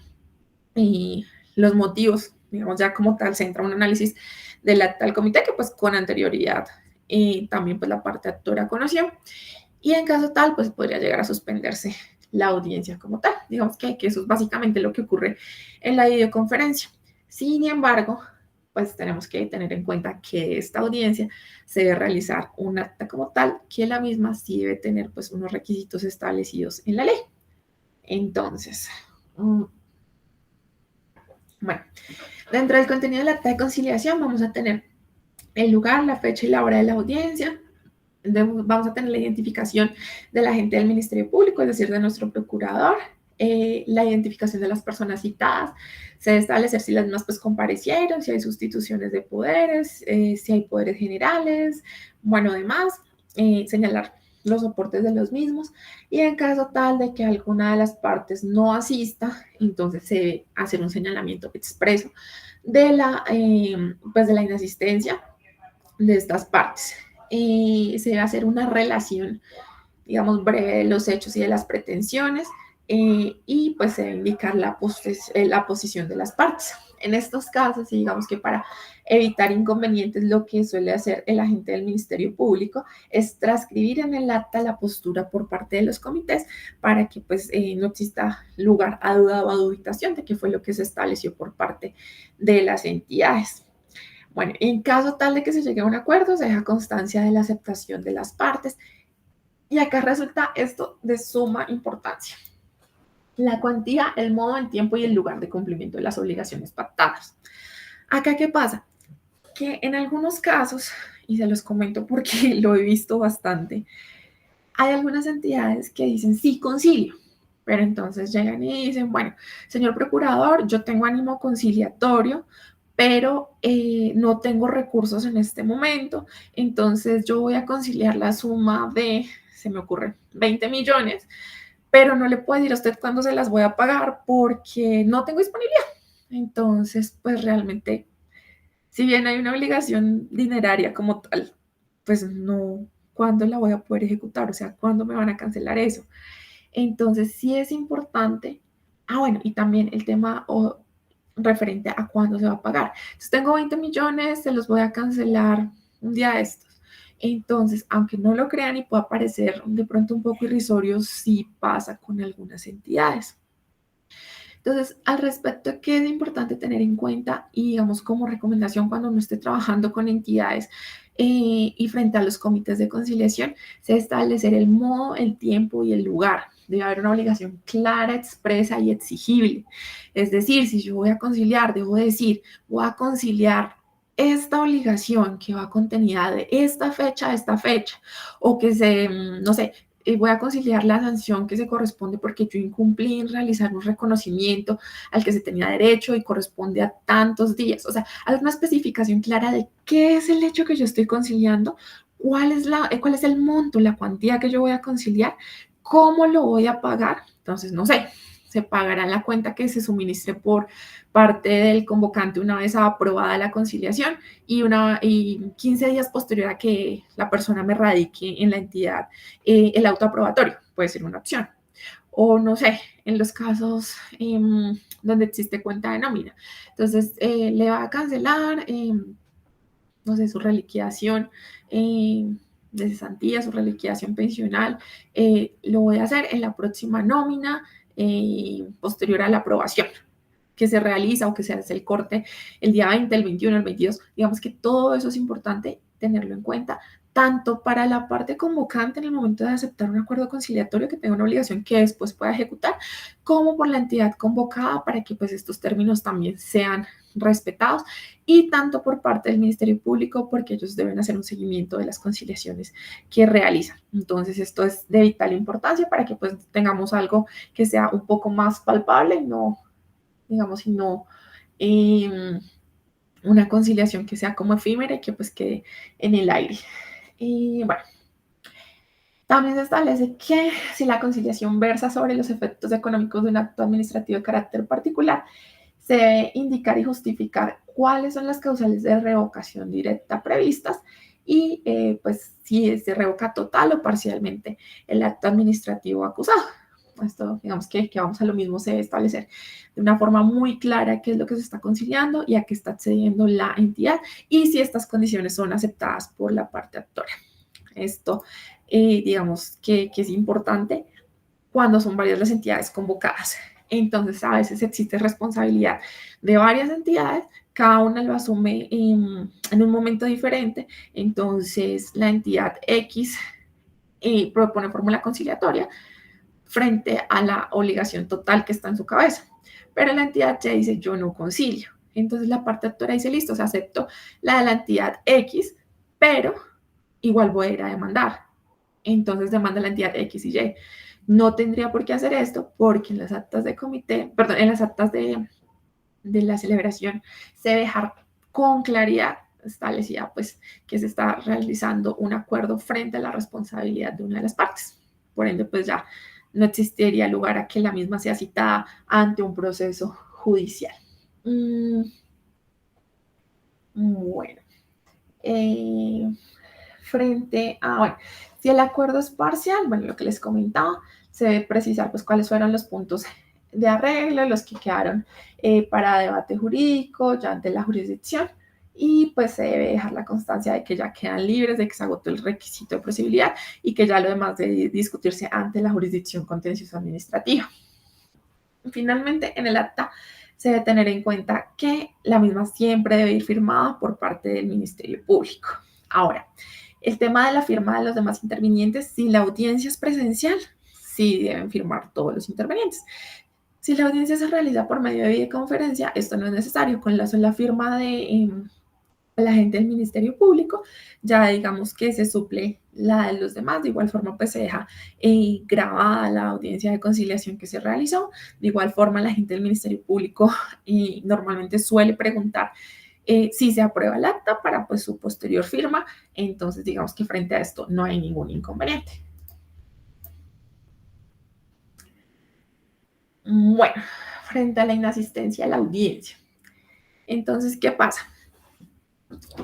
y los motivos, digamos, ya como tal se entra un análisis del acta del comité que pues con anterioridad también pues la parte actora conoció, y en caso tal pues podría llegar a suspenderse la audiencia como tal. Digamos que eso es básicamente lo que ocurre en la videoconferencia. Sin embargo, pues tenemos que tener en cuenta que esta audiencia se debe realizar un acta como tal, que la misma sí debe tener pues unos requisitos establecidos en la ley. Entonces, bueno, dentro del contenido del acta de conciliación vamos a tener el lugar, la fecha y la hora de la audiencia. Vamos a tener la identificación del agente del Ministerio Público, es decir, de nuestro procurador, la identificación de las personas citadas, se debe establecer si las mismas pues comparecieron, si hay sustituciones de poderes, si hay poderes generales, bueno, además, señalar los soportes de los mismos, y en caso tal de que alguna de las partes no asista, entonces se debe hacer un señalamiento expreso de pues de la inasistencia de estas partes. Se debe hacer una relación, digamos, breve de los hechos y de las pretensiones, y pues se debe indicar la posición de las partes. En estos casos, digamos que para evitar inconvenientes, lo que suele hacer el agente del Ministerio Público es transcribir en el acta la postura por parte de los comités para que pues no exista lugar a duda o a dubitación de qué fue lo que se estableció por parte de las entidades. Bueno, en caso tal de que se llegue a un acuerdo, se deja constancia de la aceptación de las partes. Y acá resulta esto de suma importancia: la cuantía, el modo, el tiempo y el lugar de cumplimiento de las obligaciones pactadas. Acá, ¿qué pasa? Que en algunos casos, y se los comento porque lo he visto bastante, hay algunas entidades que dicen sí concilio, pero entonces llegan y dicen, bueno, señor procurador, yo tengo ánimo conciliatorio, pero no tengo recursos en este momento, entonces yo voy a conciliar la suma de, se me ocurre, 20 millones, pero no le puedo decir a usted cuándo se las voy a pagar porque no tengo disponibilidad. Entonces, pues realmente, si bien hay una obligación dineraria como tal, pues no, ¿cuándo la voy a poder ejecutar? O sea, ¿cuándo me van a cancelar eso? Entonces, sí es importante. Ah, bueno, y también el tema referente a cuándo se va a pagar. Entonces, tengo 20 millones, se los voy a cancelar un día de estos. Entonces, aunque no lo crean y pueda parecer de pronto un poco irrisorio, sí pasa con algunas entidades. Entonces, al respecto, ¿qué es importante tener en cuenta? Y digamos como recomendación cuando uno esté trabajando con entidades y frente a los comités de conciliación, se debe establecer el modo, el tiempo y el lugar. Debe haber una obligación clara, expresa y exigible. Es decir, si yo voy a conciliar, debo decir, voy a conciliar esta obligación que va contenida de esta fecha a esta fecha, o que se, no sé, voy a conciliar la sanción que se corresponde porque yo incumplí en realizar un reconocimiento al que se tenía derecho y corresponde a tantos días. O sea, hay una especificación clara de qué es el hecho que yo estoy conciliando, cuál es el monto, la cuantía que yo voy a conciliar, cómo lo voy a pagar. Entonces, no sé, se pagará la cuenta que se suministre por parte del convocante una vez aprobada la conciliación y 15 días posterior a que la persona me radique en la entidad el auto aprobatorio, puede ser una opción. o no sé, en los casos donde existe cuenta de nómina. Entonces, le va a cancelar, no sé, su reliquidación de cesantía, su reliquidación pensional, lo voy a hacer en la próxima nómina posterior a la aprobación que se realiza o que se hace el corte el día 20, el 21, el 22. Digamos que todo eso es importante tenerlo en cuenta, tanto para la parte convocante en el momento de aceptar un acuerdo conciliatorio que tenga una obligación que después pueda ejecutar, como por la entidad convocada para que pues estos términos también sean respetados, y tanto por parte del Ministerio Público porque ellos deben hacer un seguimiento de las conciliaciones que realizan. Entonces esto es de vital importancia para que pues tengamos algo que sea un poco más palpable y no, digamos, y no una conciliación que sea como efímera y que pues quede en el aire. Y bueno, también se establece que si la conciliación versa sobre los efectos económicos de un acto administrativo de carácter particular, se debe indicar y justificar cuáles son las causales de revocación directa previstas y pues si se revoca total o parcialmente el acto administrativo acusado. Esto, digamos que vamos a lo mismo, se debe establecer de una forma muy clara qué es lo que se está conciliando y a qué está accediendo la entidad y si estas condiciones son aceptadas por la parte actora. Esto, digamos que es importante cuando son varias las entidades convocadas. Entonces, a veces existe responsabilidad de varias entidades, cada una lo asume en un momento diferente. Entonces, la entidad X propone fórmula conciliatoria frente a la obligación total que está en su cabeza. Pero la entidad Y dice, yo no concilio. Entonces, la parte actora dice, listo, se acepto la de la entidad X, pero igual voy a ir a demandar. Entonces demanda la entidad X y Y. No tendría por qué hacer esto porque en las actas de comité, perdón, en las actas de la celebración se debe dejar con claridad establecida pues que se está realizando un acuerdo frente a la responsabilidad de una de las partes. Por ende, pues ya no existiría lugar a que la misma sea citada ante un proceso judicial. Bueno, frente a, bueno, si el acuerdo es parcial, bueno, lo que les comentaba, se debe precisar pues cuáles fueron los puntos de arreglo, los que quedaron para debate jurídico, ya ante la jurisdicción, y pues se debe dejar la constancia de que ya quedan libres, de que se agotó el requisito de posibilidad y que ya lo demás debe discutirse ante la jurisdicción contencioso administrativa. Finalmente, en el acta se debe tener en cuenta que la misma siempre debe ir firmada por parte del Ministerio Público. Ahora, el tema de la firma de los demás intervinientes, si la audiencia es presencial, sí deben firmar todos los intervinientes. Si la audiencia se realiza por medio de videoconferencia, esto no es necesario. Con la sola firma de la gente del Ministerio Público, ya digamos que se suple la de los demás. De igual forma, pues se deja grabada la audiencia de conciliación que se realizó. De igual forma, la gente del Ministerio Público normalmente suele preguntar si se aprueba el acta para pues su posterior firma. Entonces, digamos que frente a esto no hay ningún inconveniente. Bueno, frente a la inasistencia a la audiencia. Entonces, ¿qué pasa?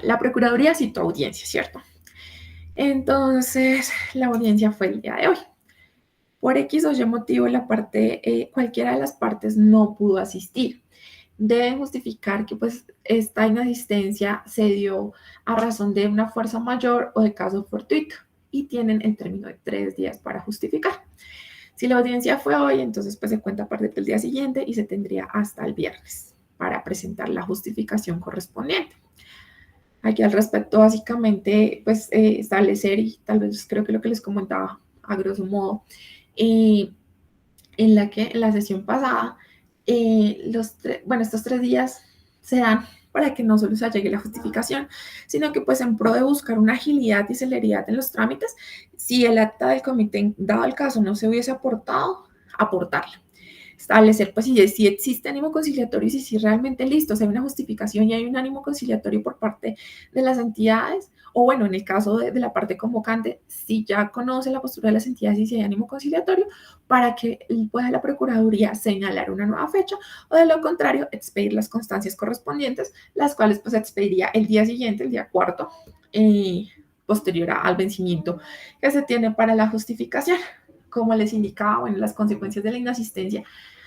La Procuraduría citó audiencia, ¿cierto? Entonces, la audiencia fue el día de hoy. Por X o Y motivo, cualquiera de las partes no pudo asistir. Deben justificar que pues esta inasistencia se dio a razón de una fuerza mayor o de caso fortuito y tienen el término de 3 días para justificar. Si la audiencia fue hoy, entonces pues se cuenta a partir del día siguiente y se tendría hasta el viernes para presentar la justificación correspondiente. Aquí al respecto, básicamente, pues establecer, y tal vez creo que lo que les comentaba a grosso modo, en la sesión pasada, estos 3 días se dan para que no solo se llegue la justificación, sino que pues en pro de buscar una agilidad y celeridad en los trámites, si el acta del comité, dado el caso, no se hubiese aportado, aportarla. Establecer, pues, si existe ánimo conciliatorio y si realmente listo, hay una justificación y hay un ánimo conciliatorio por parte de las entidades, o bueno, en el caso de la parte convocante, si ya conoce la postura de las entidades y si hay ánimo conciliatorio, para que pueda la Procuraduría señalar una nueva fecha, o de lo contrario, expedir las constancias correspondientes, las cuales pues expediría el día siguiente, el día 4, posterior al vencimiento que se tiene para la justificación. Como les indicaba, bueno, las consecuencias de la inasistencia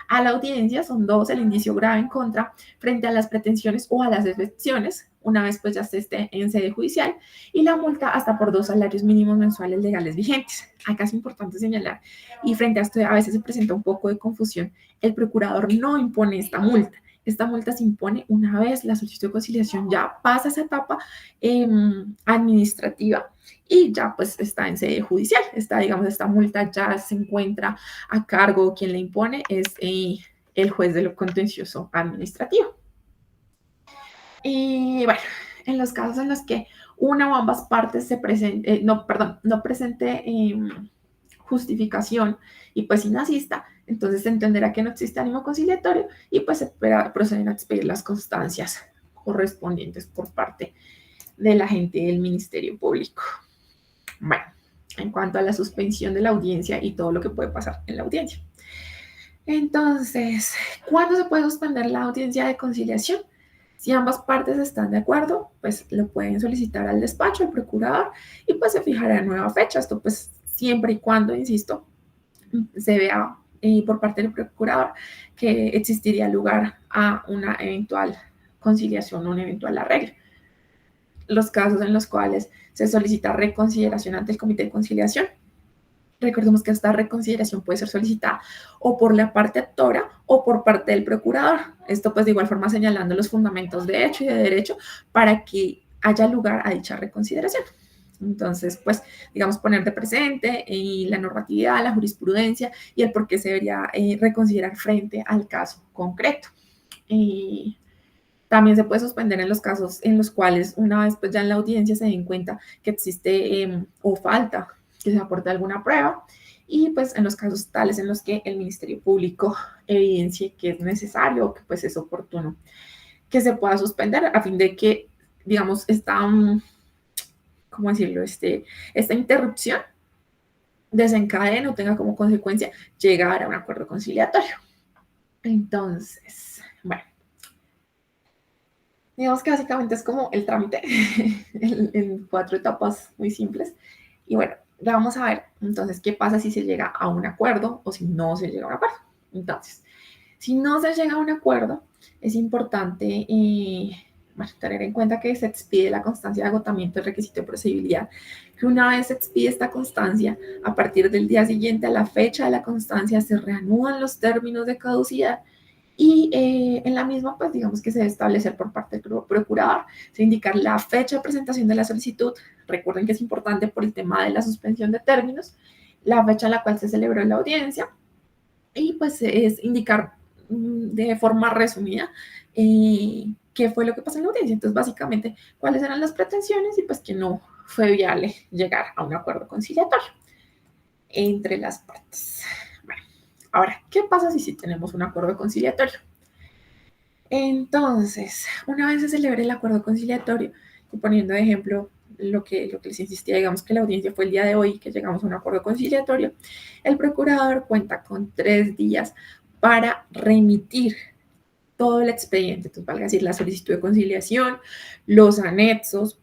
a la audiencia son dos: el indicio grave en contra frente a las pretensiones o a las excepciones, una vez pues ya se esté en sede judicial, y la multa hasta por 2 salarios mínimos mensuales legales vigentes. Acá es importante señalar, y frente a esto a veces se presenta un poco de confusión, el procurador no impone esta multa. Esta multa se impone una vez la solicitud de conciliación ya pasa esa etapa administrativa y ya pues está en sede judicial. Esta multa ya se encuentra a cargo, quien le impone es el juez de lo contencioso administrativo. Y bueno, en los casos en los que una o ambas partes se presente, no presente justificación y pues inasista, entonces se entenderá que no existe ánimo conciliatorio y pues se proceden a expedir las constancias correspondientes por parte del agente del Ministerio Público. Bueno, en cuanto a la suspensión de la audiencia y todo lo que puede pasar en la audiencia. Entonces, ¿cuándo se puede suspender la audiencia de conciliación? Si ambas partes están de acuerdo, pues lo pueden solicitar al despacho, al procurador, y pues se fijará nueva fecha. Esto pues siempre y cuando, insisto, se vea por parte del procurador que existiría lugar a una eventual conciliación o un eventual arreglo. Los casos en los cuales se solicita reconsideración ante el comité de conciliación. Recordemos que esta reconsideración puede ser solicitada o por la parte actora o por parte del procurador. Esto pues de igual forma señalando los fundamentos de hecho y de derecho para que haya lugar a dicha reconsideración. Entonces, pues, digamos, poner de presente la normatividad, la jurisprudencia y el por qué se debería reconsiderar frente al caso concreto. También se puede suspender en los casos en los cuales una vez pues ya en la audiencia se den cuenta que existe o falta que se aporte alguna prueba, y pues en los casos tales en los que el Ministerio Público evidencie que es necesario o que pues es oportuno que se pueda suspender a fin de que, digamos, ¿cómo decirlo? Esta interrupción desencadene o tenga como consecuencia llegar a un acuerdo conciliatorio. Entonces, bueno, digamos que básicamente es como el trámite en 4 etapas muy simples. Y bueno, ya vamos a ver entonces qué pasa si se llega a un acuerdo o si no se llega a un acuerdo. Entonces, si no se llega a un acuerdo, es importante tener en cuenta que se expide la constancia de agotamiento del requisito de procedibilidad, que una vez se expide esta constancia, a partir del día siguiente a la fecha de la constancia se reanudan los términos de caducidad y en la misma, pues digamos que se debe establecer por parte del procurador, se indicar la fecha de presentación de la solicitud. Recuerden que es importante por el tema de la suspensión de términos, la fecha en la cual se celebró la audiencia, y pues es indicar de forma resumida qué fue lo que pasó en la audiencia. Entonces, básicamente, cuáles eran las pretensiones y pues que no fue viable llegar a un acuerdo conciliatorio entre las partes. Bueno, ahora, ¿qué pasa si tenemos un acuerdo conciliatorio? Entonces, una vez se celebre el acuerdo conciliatorio, y poniendo de ejemplo lo que les insistía, digamos que la audiencia fue el día de hoy, que llegamos a un acuerdo conciliatorio, el procurador cuenta con 3 días para remitir todo el expediente. Entonces, valga decir, la solicitud de conciliación, los anexos,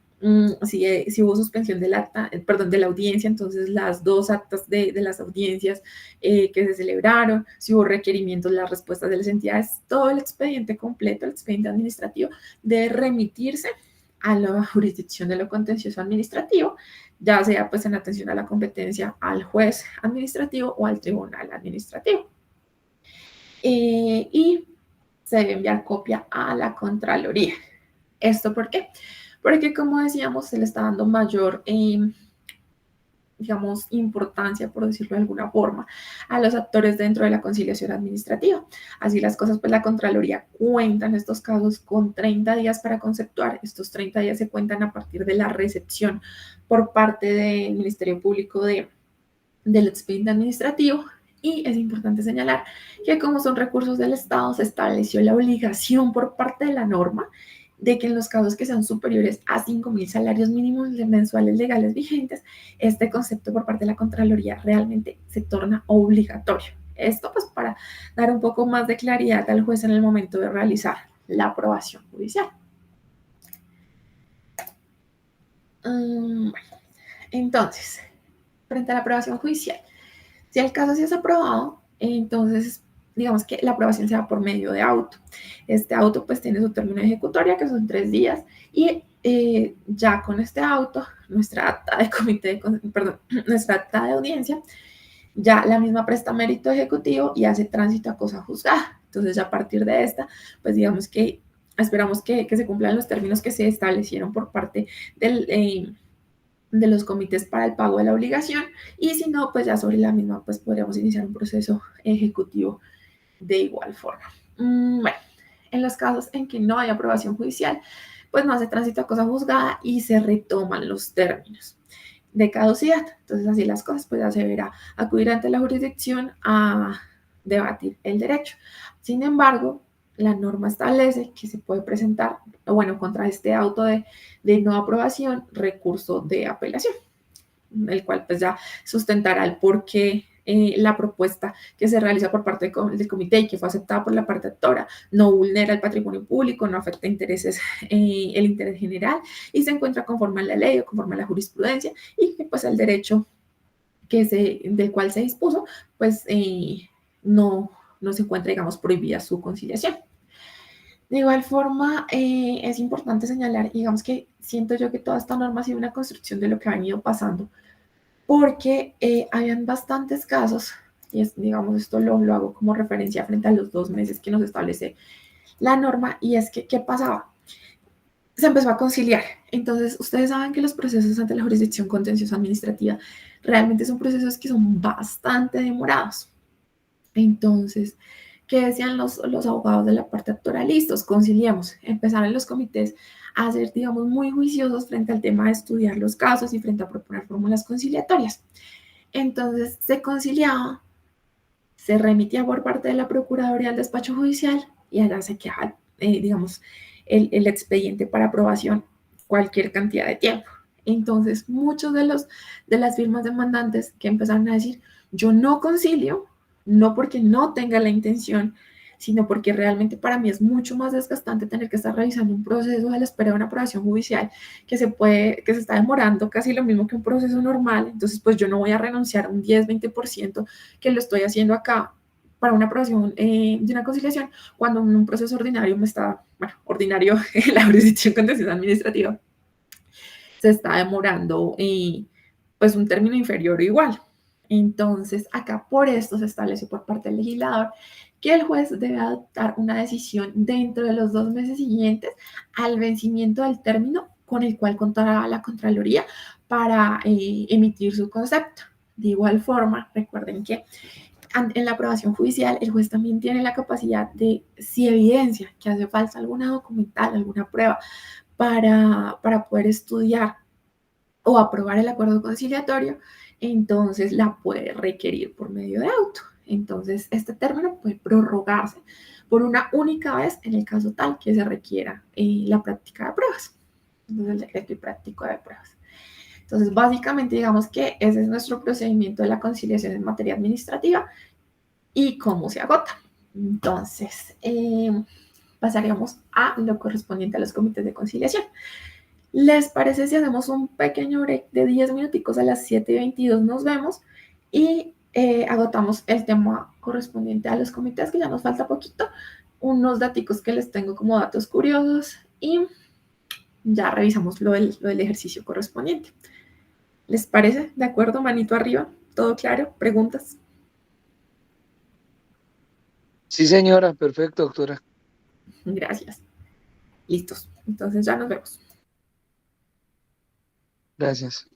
si hubo suspensión del acta, perdón, de la audiencia, entonces las 2 actas de las audiencias que se celebraron, si hubo requerimientos, las respuestas de las entidades, todo el expediente completo, el expediente administrativo, debe remitirse a la jurisdicción de lo contencioso administrativo, ya sea pues en atención a la competencia al juez administrativo o al tribunal administrativo. Y se debe enviar copia a la Contraloría. ¿Esto por qué? Porque, como decíamos, se le está dando mayor, digamos, importancia, por decirlo de alguna forma, a los actores dentro de la conciliación administrativa. Así las cosas, pues la Contraloría cuenta en estos casos con 30 días para conceptuar. Estos 30 días se cuentan a partir de la recepción por parte del Ministerio Público del expediente administrativo. Y es importante señalar que como son recursos del Estado, se estableció la obligación por parte de la norma de que en los casos que sean superiores a 5.000 salarios mínimos mensuales legales vigentes, este concepto por parte de la Contraloría realmente se torna obligatorio. Esto pues para dar un poco más de claridad al juez en el momento de realizar la aprobación judicial. Bueno, entonces, frente a la aprobación judicial, Si el caso sí es aprobado, entonces digamos que la aprobación se da por medio de auto. Este auto pues tiene su término de ejecutoria, que son 3 días, y ya con este auto, nuestra acta de comité, perdón, nuestra acta de audiencia, ya la misma presta mérito ejecutivo y hace tránsito a cosa juzgada. Entonces ya a partir de esta, pues digamos que esperamos que se cumplan los términos que se establecieron por parte de los comités para el pago de la obligación, y si no, pues ya sobre la misma, pues podríamos iniciar un proceso ejecutivo de igual forma. Bueno, en los casos en que no hay aprobación judicial, pues no hace tránsito a cosa juzgada y se retoman los términos de caducidad. Entonces, así las cosas, pues ya se verá acudir ante la jurisdicción a debatir el derecho. Sin embargo, la norma establece que se puede presentar, bueno, contra este auto de no aprobación, recurso de apelación, el cual pues ya sustentará el por qué la propuesta que se realiza por parte del comité y que fue aceptada por la parte actora no vulnera el patrimonio público, no afecta intereses, el interés general, y se encuentra conforme a la ley o conforme a la jurisprudencia, y que pues el derecho del cual se dispuso, pues no se encuentra, digamos, prohibida su conciliación. De igual forma, es importante señalar, digamos que siento yo que toda esta norma ha sido una construcción de lo que ha venido pasando, porque habían bastantes casos, y digamos, esto lo hago como referencia frente a los 2 meses que nos establece la norma, y es que, ¿qué pasaba? Se empezó a conciliar. Entonces, ustedes saben que los procesos ante la jurisdicción contenciosa administrativa realmente son procesos que son bastante demorados. Entonces, ¿qué decían los abogados de la parte actora? Listos, conciliemos. Empezaron los comités a ser, digamos, muy juiciosos frente al tema de estudiar los casos y frente a proponer fórmulas conciliatorias. Entonces, se conciliaba, se remitía por parte de la Procuraduría al despacho judicial y allá se quedaba, digamos, el expediente para aprobación cualquier cantidad de tiempo. Entonces, muchos de las firmas demandantes que empezaron a decir, yo no concilio, no porque no tenga la intención, sino porque realmente para mí es mucho más desgastante tener que estar revisando un proceso a la espera de una aprobación judicial que se está demorando casi lo mismo que un proceso normal. Entonces, pues yo no voy a renunciar a un 10-20% que lo estoy haciendo acá para una aprobación de una conciliación, cuando en un proceso ordinario bueno, ordinario en la jurisdicción contenciosa administrativa, se está demorando pues un término inferior o igual. Entonces, acá por esto se establece por parte del legislador que el juez debe adoptar una decisión dentro de los 2 meses siguientes al vencimiento del término con el cual contará la Contraloría para emitir su concepto. De igual forma, recuerden que en la aprobación judicial, el juez también tiene la capacidad de, si evidencia que hace falta alguna documental, alguna prueba para poder estudiar o aprobar el acuerdo conciliatorio, entonces la puede requerir por medio de auto. Entonces, este término puede prorrogarse por una única vez en el caso tal que se requiera la práctica de pruebas. Entonces, el decreto y práctico de pruebas. Entonces, básicamente, digamos que ese es nuestro procedimiento de la conciliación en materia administrativa y cómo se agota. Entonces, pasaríamos a lo correspondiente a los comités de conciliación. ¿Les parece si hacemos un pequeño break de 10 minuticos? A las 7:22 nos vemos y agotamos el tema correspondiente a los comités, que ya nos falta poquito, unos datos que les tengo como datos curiosos, y ya revisamos lo del ejercicio correspondiente. ¿Les parece? ¿De acuerdo? Manito arriba. ¿Todo claro? ¿Preguntas? Sí, señora, perfecto, doctora. Gracias. Listos. Entonces ya nos vemos. Gracias.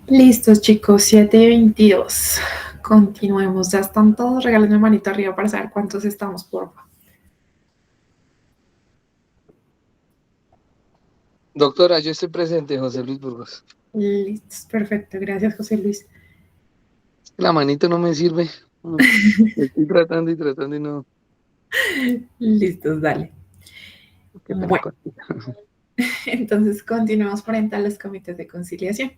Listos, chicos, 7:22. Continuemos. Ya están todos. Regálenme manito arriba para saber cuántos estamos, por favor. Doctora, yo estoy presente, José Luis Burgos. Listos, perfecto. Gracias, José Luis. La manito no me sirve. Estoy tratando y no. Listos, dale. Qué pena Bueno, contigo. entonces continuamos frente a los comités de conciliación.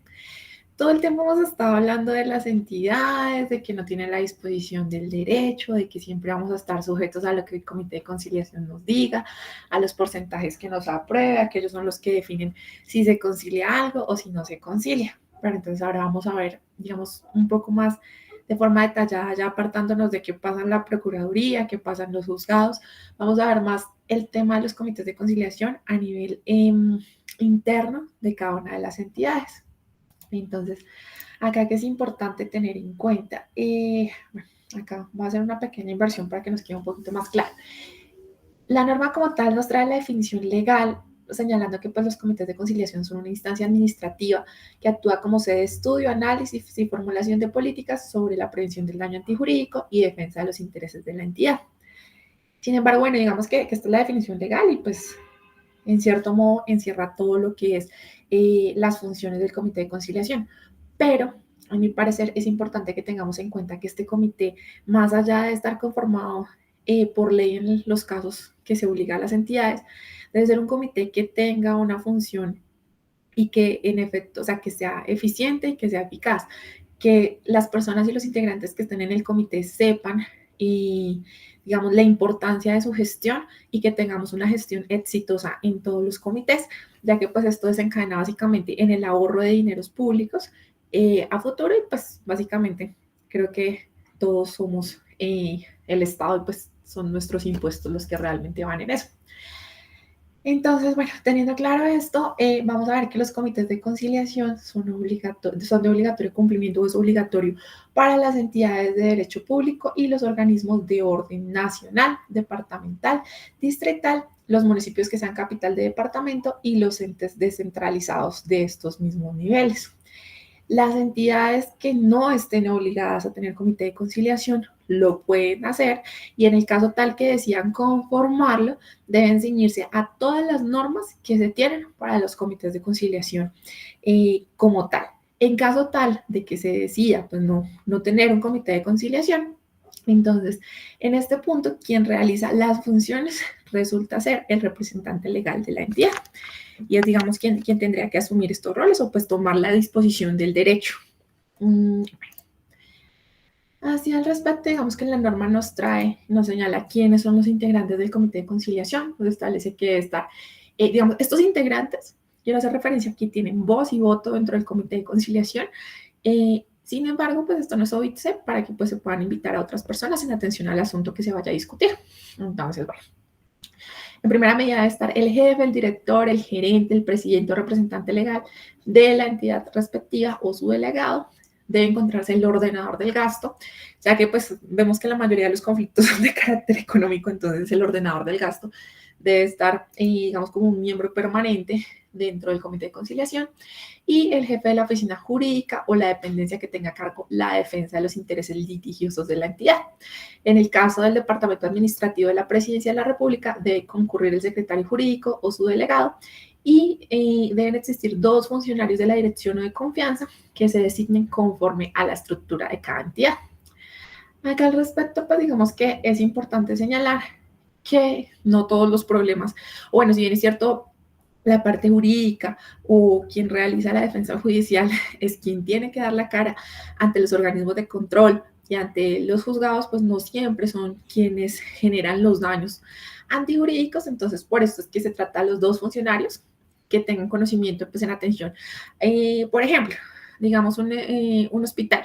Todo el tiempo hemos estado hablando de las entidades, de que no tienen la disposición del derecho, de que siempre vamos a estar sujetos a lo que el comité de conciliación nos diga, a los porcentajes que nos apruebe, que ellos son los que definen si se concilia algo o si no se concilia. Pero entonces ahora vamos a ver, digamos, un poco más de forma detallada, ya apartándonos de qué pasa en la Procuraduría, qué pasa en los juzgados. Vamos a ver más el tema de los comités de conciliación a nivel interno de cada una de las entidades. Entonces, acá que es importante tener en cuenta, bueno, acá voy a hacer una pequeña inversión para que nos quede un poquito más claro. La norma como tal nos trae la definición legal, señalando que pues, los comités de conciliación son una instancia administrativa que actúa como sede de estudio, análisis y formulación de políticas sobre la prevención del daño antijurídico y defensa de los intereses de la entidad. Sin embargo, bueno, digamos que esta es la definición legal y pues en cierto modo encierra todo lo que es las funciones del comité de conciliación. Pero a mi parecer es importante que tengamos en cuenta que este comité, más allá de estar conformado por ley en los casos que se obliga a las entidades, debe ser un comité que tenga una función y que en efecto, o sea, que sea eficiente y que sea eficaz, que las personas y los integrantes que estén en el comité sepan y digamos la importancia de su gestión y que tengamos una gestión exitosa en todos los comités, ya que pues esto desencadena básicamente en el ahorro de dineros públicos a futuro y pues básicamente creo que todos somos el Estado y pues son nuestros impuestos los que realmente van en eso. Entonces, bueno, teniendo claro esto, vamos a ver que los comités de conciliación son de obligatorio cumplimiento o es obligatorio para las entidades de derecho público y los organismos de orden nacional, departamental, distrital, los municipios que sean capital de departamento y los entes descentralizados de estos mismos niveles. Las entidades que no estén obligadas a tener comité de conciliación lo pueden hacer y en el caso tal que decidan conformarlo, deben ceñirse a todas las normas que se tienen para los comités de conciliación como tal. En caso tal de que se decida pues no tener un comité de conciliación, entonces en este punto quien realiza las funciones resulta ser el representante legal de la entidad y es, digamos, quien tendría que asumir estos roles o pues tomar la disposición del derecho. Así al respecto, digamos que la norma nos señala quiénes son los integrantes del comité de conciliación, pues establece que está, digamos, estos integrantes, quiero hacer referencia aquí, tienen voz y voto dentro del comité de conciliación. Sin embargo, pues esto no es óbice para que pues se puedan invitar a otras personas en atención al asunto que se vaya a discutir. Entonces, bueno. En primera medida debe estar el jefe, el director, el gerente, el presidente o representante legal de la entidad respectiva o su delegado. Debe encontrarse el ordenador del gasto, ya que pues vemos que la mayoría de los conflictos son de carácter económico, entonces el ordenador del gasto debe estar, digamos, como un miembro permanente dentro del comité de conciliación y el jefe de la oficina jurídica o la dependencia que tenga a cargo la defensa de los intereses litigiosos de la entidad. En el caso del Departamento Administrativo de la Presidencia de la República, debe concurrir el secretario jurídico o su delegado y deben existir 2 funcionarios de la dirección o de confianza que se designen conforme a la estructura de cada entidad. Acá al respecto, pues digamos que es importante señalar que no todos los problemas, o bueno, si bien es cierto, la parte jurídica o quien realiza la defensa judicial es quien tiene que dar la cara ante los organismos de control y ante los juzgados, pues no siempre son quienes generan los daños antijurídicos, entonces por eso es que se trata a los 2 funcionarios que tengan conocimiento, pues en atención. Por ejemplo, digamos un hospital,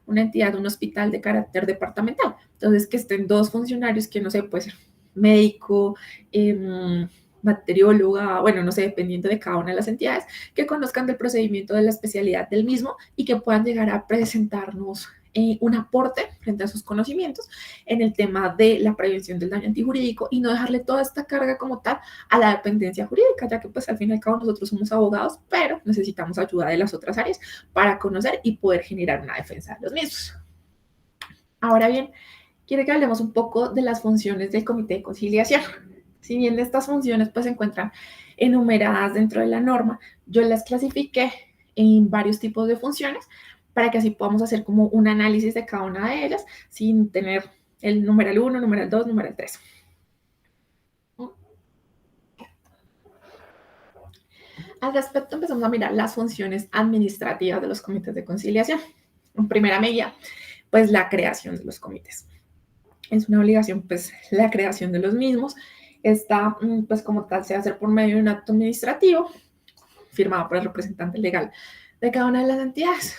una entidad, un hospital de carácter departamental, entonces que estén 2 funcionarios que no sé, puede ser médico, bacterióloga, bueno, no sé, dependiendo de cada una de las entidades, que conozcan del procedimiento de la especialidad del mismo y que puedan llegar a presentarnos un aporte frente a sus conocimientos en el tema de la prevención del daño antijurídico y no dejarle toda esta carga como tal a la dependencia jurídica, ya que pues al fin y al cabo nosotros somos abogados, pero necesitamos ayuda de las otras áreas para conocer y poder generar una defensa de los mismos. Ahora bien, quiero que hablemos un poco de las funciones del comité de conciliación. Si bien estas funciones pues se encuentran enumeradas dentro de la norma, yo las clasifiqué en varios tipos de funciones para que así podamos hacer como un análisis de cada una de ellas sin tener el numeral 1, numeral 2, numeral 3. Al respecto, empezamos a mirar las funciones administrativas de los comités de conciliación. En primera medida, pues la creación de los comités. Es una obligación, pues, la creación de los mismos. Esta, pues, como tal, se hace por medio de un acto administrativo firmado por el representante legal de cada una de las entidades.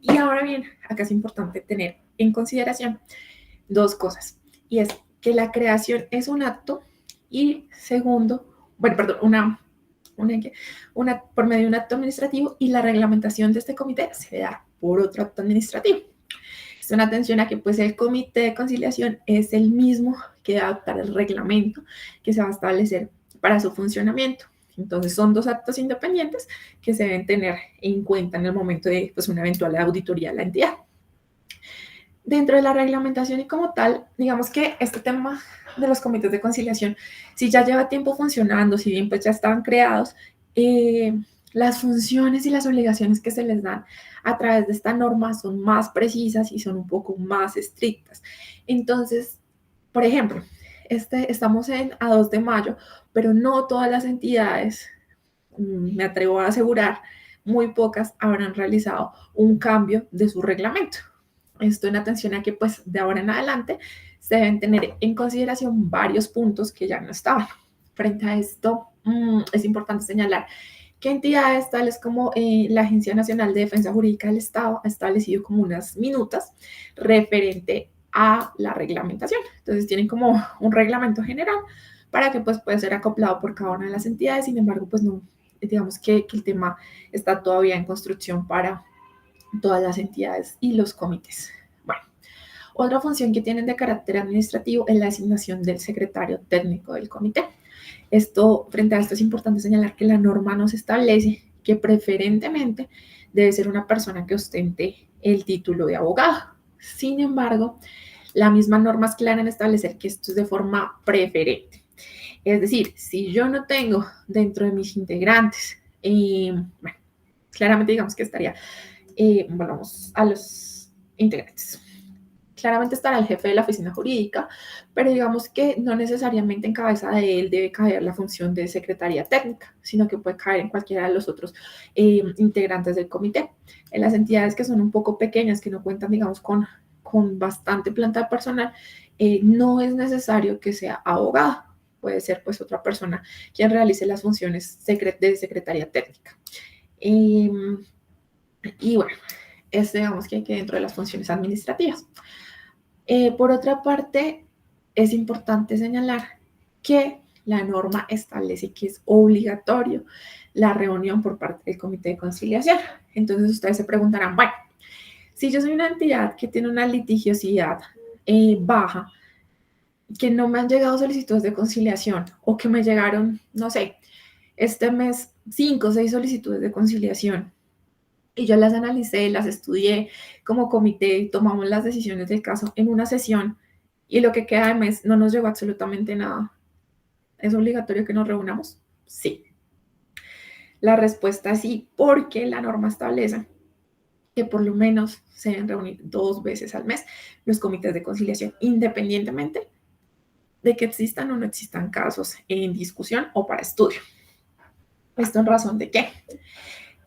Y ahora bien, acá es importante tener en consideración dos cosas. Y es que la creación es un acto y segundo, por medio de un acto administrativo y la reglamentación de este comité se da por otro acto administrativo. Es una atención a que pues el comité de conciliación es el mismo que va a adoptar el reglamento que se va a establecer para su funcionamiento. Entonces son dos actos independientes que se deben tener en cuenta en el momento de pues, una eventual auditoría de la entidad. Dentro de la reglamentación y como tal, digamos que este tema de los comités de conciliación, si ya lleva tiempo funcionando, si bien pues ya estaban creados, las funciones y las obligaciones que se les dan a través de esta norma son más precisas y son un poco más estrictas. Entonces, por ejemplo, estamos a 2 de mayo, pero no todas las entidades, me atrevo a asegurar, muy pocas habrán realizado un cambio de su reglamento. Esto en atención a que pues de ahora en adelante se deben tener en consideración varios puntos que ya no estaban. Frente a esto, es importante señalar que entidades tales como la Agencia Nacional de Defensa Jurídica del Estado ha establecido como unas minutas referente a la reglamentación. Entonces tienen como un reglamento general para que pues pueda ser acoplado por cada una de las entidades. Sin embargo, pues no, digamos que el tema está todavía en construcción para todas las entidades y los comités. Bueno, otra función que tienen de carácter administrativo es la designación del secretario técnico del comité. Frente a esto es importante señalar que la norma nos establece que preferentemente debe ser una persona que ostente el título de abogado. Sin embargo, la misma norma es clara en establecer que esto es de forma preferente. Es decir, si yo no tengo dentro de mis integrantes, bueno, claramente digamos que estaría, volvamos a los integrantes. Claramente estará el jefe de la oficina jurídica, pero digamos que no necesariamente en cabeza de él debe caer la función de secretaría técnica, sino que puede caer en cualquiera de los otros integrantes del comité. En las entidades que son un poco pequeñas, que no cuentan, digamos, con bastante planta de personal, no es necesario que sea abogado. Puede ser pues otra persona quien realice las funciones de secretaría técnica. Y bueno, digamos que dentro de las funciones administrativas. Por otra parte, es importante señalar que la norma establece que es obligatorio la reunión por parte del comité de conciliación. Entonces ustedes se preguntarán, bueno, si yo soy una entidad que tiene una litigiosidad baja, que no me han llegado solicitudes de conciliación o que me llegaron, no sé, este mes 5 o 6 solicitudes de conciliación y yo las analicé, las estudié como comité, tomamos las decisiones del caso en una sesión y lo que queda de mes no nos llegó absolutamente nada. ¿Es obligatorio que nos reunamos? Sí. La respuesta es sí, porque la norma establece que por lo menos se deben reunir 2 veces al mes los comités de conciliación, independientemente de que existan o no existan casos en discusión o para estudio. ¿Esto en razón de qué?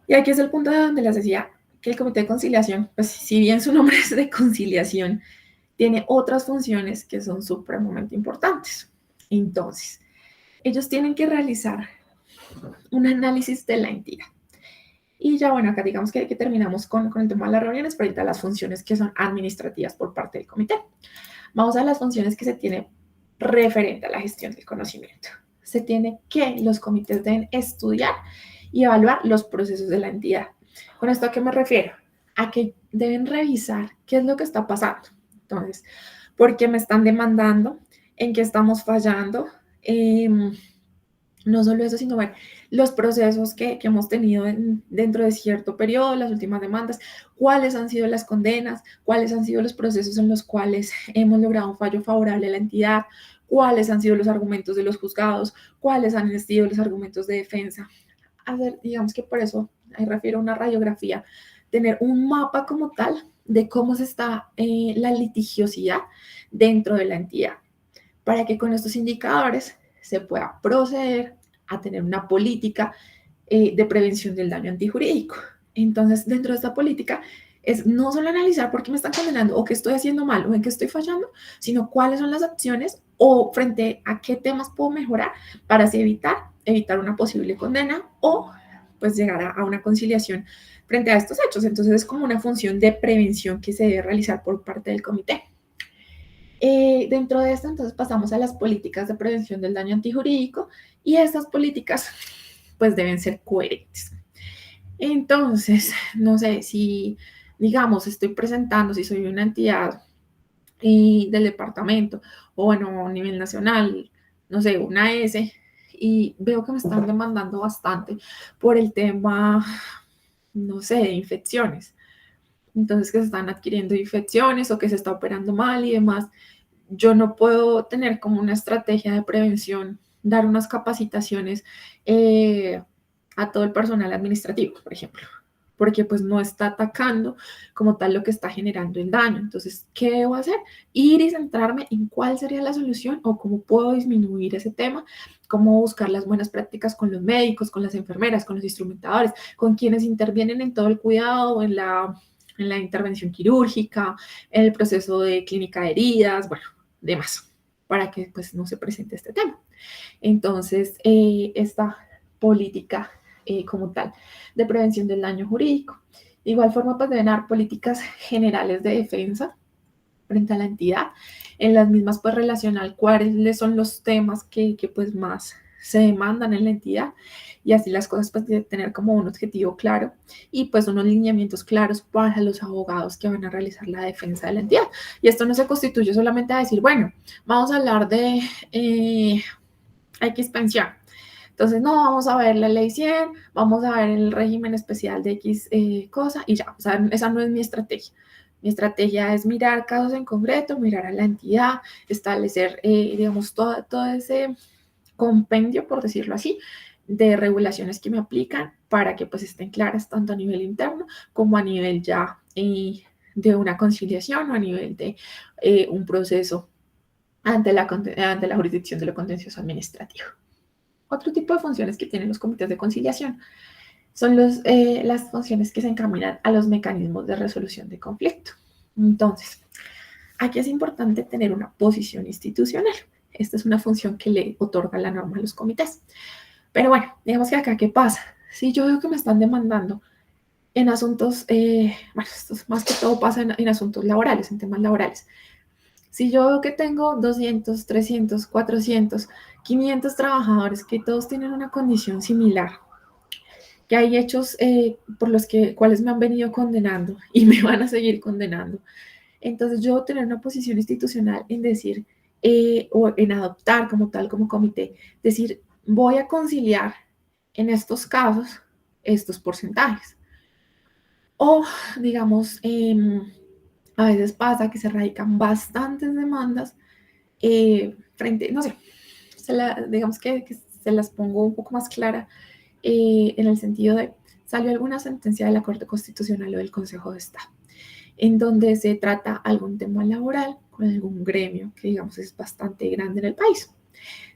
Y aquí es el punto de donde les decía que el comité de conciliación, pues si bien su nombre es de conciliación, tiene otras funciones que son supremamente importantes. Entonces, ellos tienen que realizar un análisis de la entidad. Y ya bueno, acá digamos que terminamos con el tema de las reuniones, pero ahorita las funciones que son administrativas por parte del comité. Vamos a las funciones que se tiene referente a la gestión del conocimiento. Se tiene que los comités deben estudiar y evaluar los procesos de la entidad. ¿Con esto a qué me refiero? a que deben revisar qué es lo que está pasando. Entonces, ¿por qué me están demandando? ¿En qué estamos fallando? No solo eso, sino ver los procesos que hemos tenido dentro de cierto periodo, las últimas demandas, cuáles han sido las condenas, cuáles han sido los procesos en los cuales hemos logrado un fallo favorable a la entidad, cuáles han sido los argumentos de los juzgados, cuáles han sido los argumentos de defensa. Hacer, digamos que por eso ahí refiero a una radiografía, tener un mapa como tal de cómo se está la litigiosidad dentro de la entidad, para que con estos indicadores se pueda proceder a tener una política de prevención del daño antijurídico. Entonces, dentro de esta política es no solo analizar por qué me están condenando o qué estoy haciendo mal o en qué estoy fallando, sino cuáles son las acciones o frente a qué temas puedo mejorar para así evitar una posible condena o pues llegar a una conciliación frente a estos hechos. Entonces es como una función de prevención que se debe realizar por parte del comité. Dentro de esto, entonces pasamos a las políticas de prevención del daño antijurídico y estas políticas pues deben ser coherentes. Entonces, no sé si, digamos, estoy presentando, si soy una entidad del departamento o bueno, a nivel nacional, no sé, una S, y veo que me están demandando bastante por el tema, no sé, de infecciones. Entonces, que se están adquiriendo infecciones o que se está operando mal y demás. Yo no puedo tener como una estrategia de prevención, dar unas capacitaciones a todo el personal administrativo, por ejemplo, porque pues no está atacando como tal lo que está generando el daño. Entonces, ¿qué debo hacer? Ir y centrarme en cuál sería la solución o cómo puedo disminuir ese tema, cómo buscar las buenas prácticas con los médicos, con las enfermeras, con los instrumentadores, con quienes intervienen en todo el cuidado, en la intervención quirúrgica, en el proceso de clínica de heridas, bueno, demás, para que pues no se presente este tema. Entonces, esta política como tal de prevención del daño jurídico. De igual forma, pues deben haber políticas generales de defensa frente a la entidad, en las mismas pues relacionar cuáles son los temas que pues más se demandan en la entidad y así las cosas pues de tener como un objetivo claro y pues unos lineamientos claros para los abogados que van a realizar la defensa de la entidad. Y esto no se constituye solamente a decir, bueno, vamos a hablar de X pensión. Entonces, no, vamos a ver la ley 100, vamos a ver el régimen especial de X cosa y ya, o sea, esa no es mi estrategia. Mi estrategia es mirar casos en concreto, mirar a la entidad, establecer, digamos, todo ese compendio, por decirlo así, de regulaciones que me aplican para que pues estén claras tanto a nivel interno como a nivel ya de una conciliación o a nivel de un proceso ante la jurisdicción de lo contencioso administrativo. Otro tipo de funciones que tienen los comités de conciliación son las funciones que se encaminan a los mecanismos de resolución de conflicto. Entonces, aquí es importante tener una posición institucional. Esta es una función que le otorga la norma a los comités. Pero bueno, digamos que acá, ¿qué pasa? Si yo veo que me están demandando en asuntos, bueno, esto más que todo pasa en asuntos laborales, en temas laborales. Si yo veo que tengo 200, 300, 400, 500 trabajadores que todos tienen una condición similar, que hay hechos por los cuales me han venido condenando y me van a seguir condenando, entonces yo tener una posición institucional en decir o en adoptar como tal, como comité, decir, voy a conciliar en estos casos estos porcentajes. O, digamos, a veces pasa que se radican bastantes demandas frente, no sé, digamos que se las pongo un poco más clara en el sentido de, salió alguna sentencia de la Corte Constitucional o del Consejo de Estado, en donde se trata algún tema laboral con algún gremio que digamos es bastante grande en el país.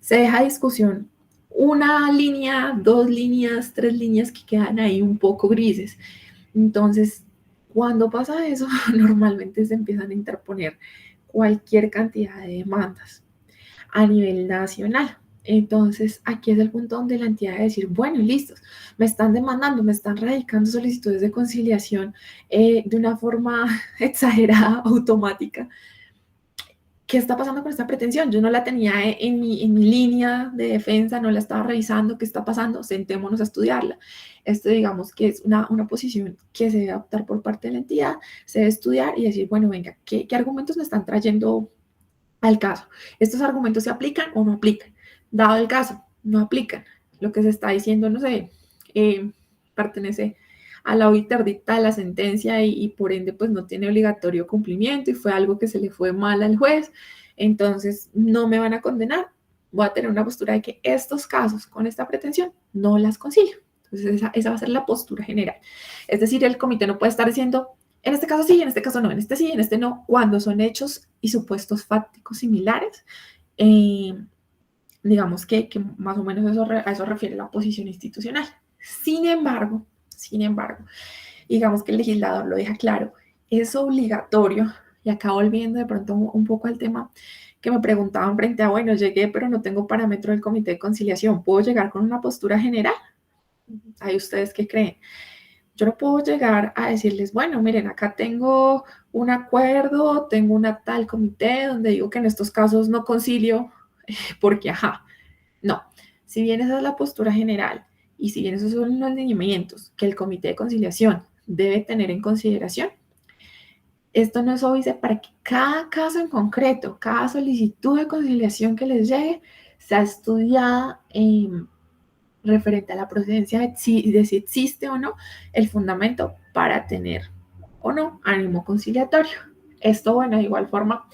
Se deja a discusión una línea, 2 líneas, 3 líneas que quedan ahí un poco grises. Entonces, cuando pasa eso, normalmente se empiezan a interponer cualquier cantidad de demandas a nivel nacional. Entonces, aquí es el punto donde la entidad debe decir, bueno, listos, me están demandando, me están radicando solicitudes de conciliación de una forma exagerada, automática. ¿qué está pasando con esta pretensión? Yo no la tenía en mi línea de defensa, no la estaba revisando, ¿qué está pasando? Sentémonos a estudiarla. Esto digamos que es una posición que se debe adoptar por parte de la entidad, se debe estudiar y decir, bueno, venga, ¿qué argumentos me están trayendo al caso? ¿Estos argumentos se aplican o no aplican? Dado el caso, no aplican. Lo que se está diciendo, no sé, pertenece a la interdicta de la sentencia y por ende pues no tiene obligatorio cumplimiento y fue algo que se le fue mal al juez, entonces no me van a condenar. Voy a tener una postura de que estos casos con esta pretensión no las concilio. Entonces esa va a ser la postura general. Es decir, el comité no puede estar diciendo, en este caso sí, en este caso no, en este sí, en este no, cuando son hechos y supuestos fácticos similares. Digamos que más o menos a eso refiere la posición institucional. Sin embargo, digamos que el legislador lo deja claro, es obligatorio, y acá volviendo de pronto un poco al tema que me preguntaban frente a, bueno, llegué pero no tengo parámetro del comité de conciliación, ¿puedo llegar con una postura general? ¿Ahí ustedes qué creen? Yo no puedo llegar a decirles, bueno, miren, acá tengo un acuerdo, tengo una tal comité donde digo que en estos casos no concilio, porque ajá, no. Si bien esa es la postura general y si bien esos son los lineamientos que el comité de conciliación debe tener en consideración, esto no es óbice para que cada caso en concreto, cada solicitud de conciliación que les llegue, sea estudiada referente a la procedencia de si existe o no el fundamento para tener o no ánimo conciliatorio. Esto, bueno, de igual forma,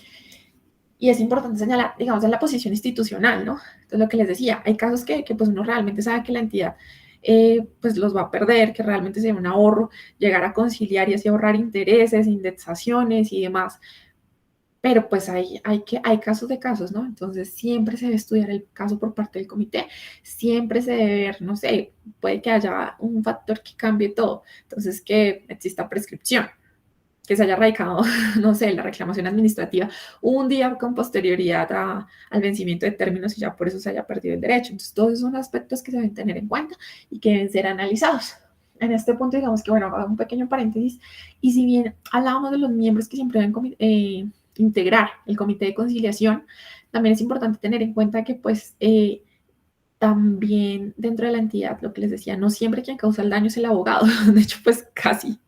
y es importante señalar, digamos, en la posición institucional, ¿no? Entonces, lo que les decía, hay casos que pues uno realmente sabe que la entidad pues los va a perder, que realmente sería un ahorro llegar a conciliar y así ahorrar intereses, indexaciones y demás. Pero pues hay casos de casos, ¿no? Entonces siempre se debe estudiar el caso por parte del comité, siempre se debe ver, no sé, puede que haya un factor que cambie todo, entonces que exista prescripción, que se haya radicado, no sé, la reclamación administrativa un día con posterioridad al vencimiento de términos y ya por eso se haya perdido el derecho. Entonces todos esos son aspectos que se deben tener en cuenta y que deben ser analizados. En este punto, digamos que, bueno, hago un pequeño paréntesis, y si bien hablábamos de los miembros que siempre deben integrar el comité de conciliación, también es importante tener en cuenta que, pues, también dentro de la entidad, lo que les decía, no siempre quien causa el daño es el abogado, de hecho, pues casi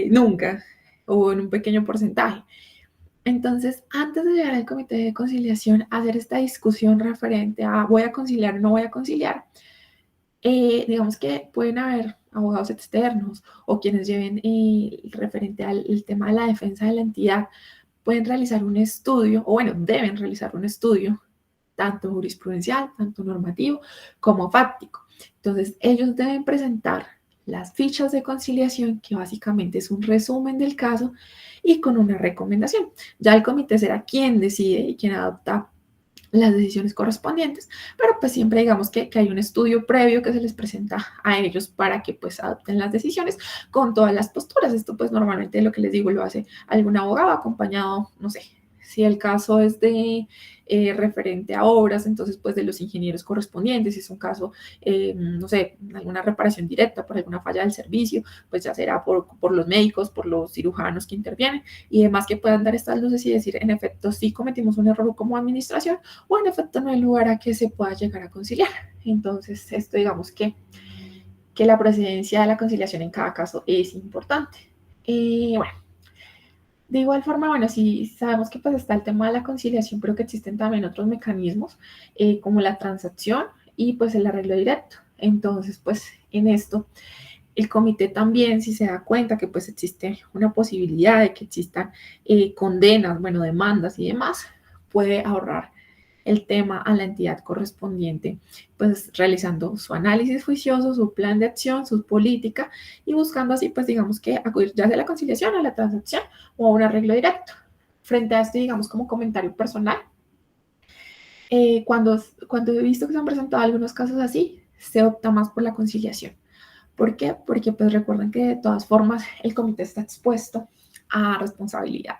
nunca, o en un pequeño porcentaje. Entonces, antes de llegar al comité de conciliación, hacer esta discusión referente a voy a conciliar o no voy a conciliar, digamos que pueden haber abogados externos o quienes lleven referente al tema de la defensa de la entidad, pueden realizar un estudio, o bueno, deben realizar un estudio, tanto jurisprudencial, tanto normativo, como fáctico. Entonces, ellos deben presentar las fichas de conciliación, que básicamente es un resumen del caso, y con una recomendación. Ya el comité será quien decide y quien adopta las decisiones correspondientes, pero pues siempre digamos que hay un estudio previo que se les presenta a ellos para que pues adopten las decisiones con todas las posturas. Esto pues normalmente lo que les digo lo hace algún abogado acompañado, no sé, si el caso es de referente a obras, entonces pues de los ingenieros correspondientes, si es un caso, no sé, alguna reparación directa por alguna falla del servicio, pues ya será por los médicos, por los cirujanos que intervienen y demás que puedan dar estas luces y decir, en efecto, sí cometimos un error como administración o en efecto no hay lugar a que se pueda llegar a conciliar. Entonces, esto digamos que la procedencia de la conciliación en cada caso es importante. Bueno, de igual forma, bueno, sí sabemos que pues está el tema de la conciliación, pero que existen también otros mecanismos como la transacción y pues el arreglo directo. Entonces, pues en esto, el comité también, si se da cuenta que pues existe una posibilidad de que existan condenas, bueno, demandas y demás, puede ahorrar el tema a la entidad correspondiente, pues realizando su análisis juicioso, su plan de acción, su política y buscando así, pues digamos que acudir ya sea a la conciliación, a la transacción o a un arreglo directo. Frente a esto, digamos como comentario personal, cuando he visto que se han presentado algunos casos así, se opta más por la conciliación. ¿Por qué? Porque pues recuerden que de todas formas el comité está expuesto a responsabilidad.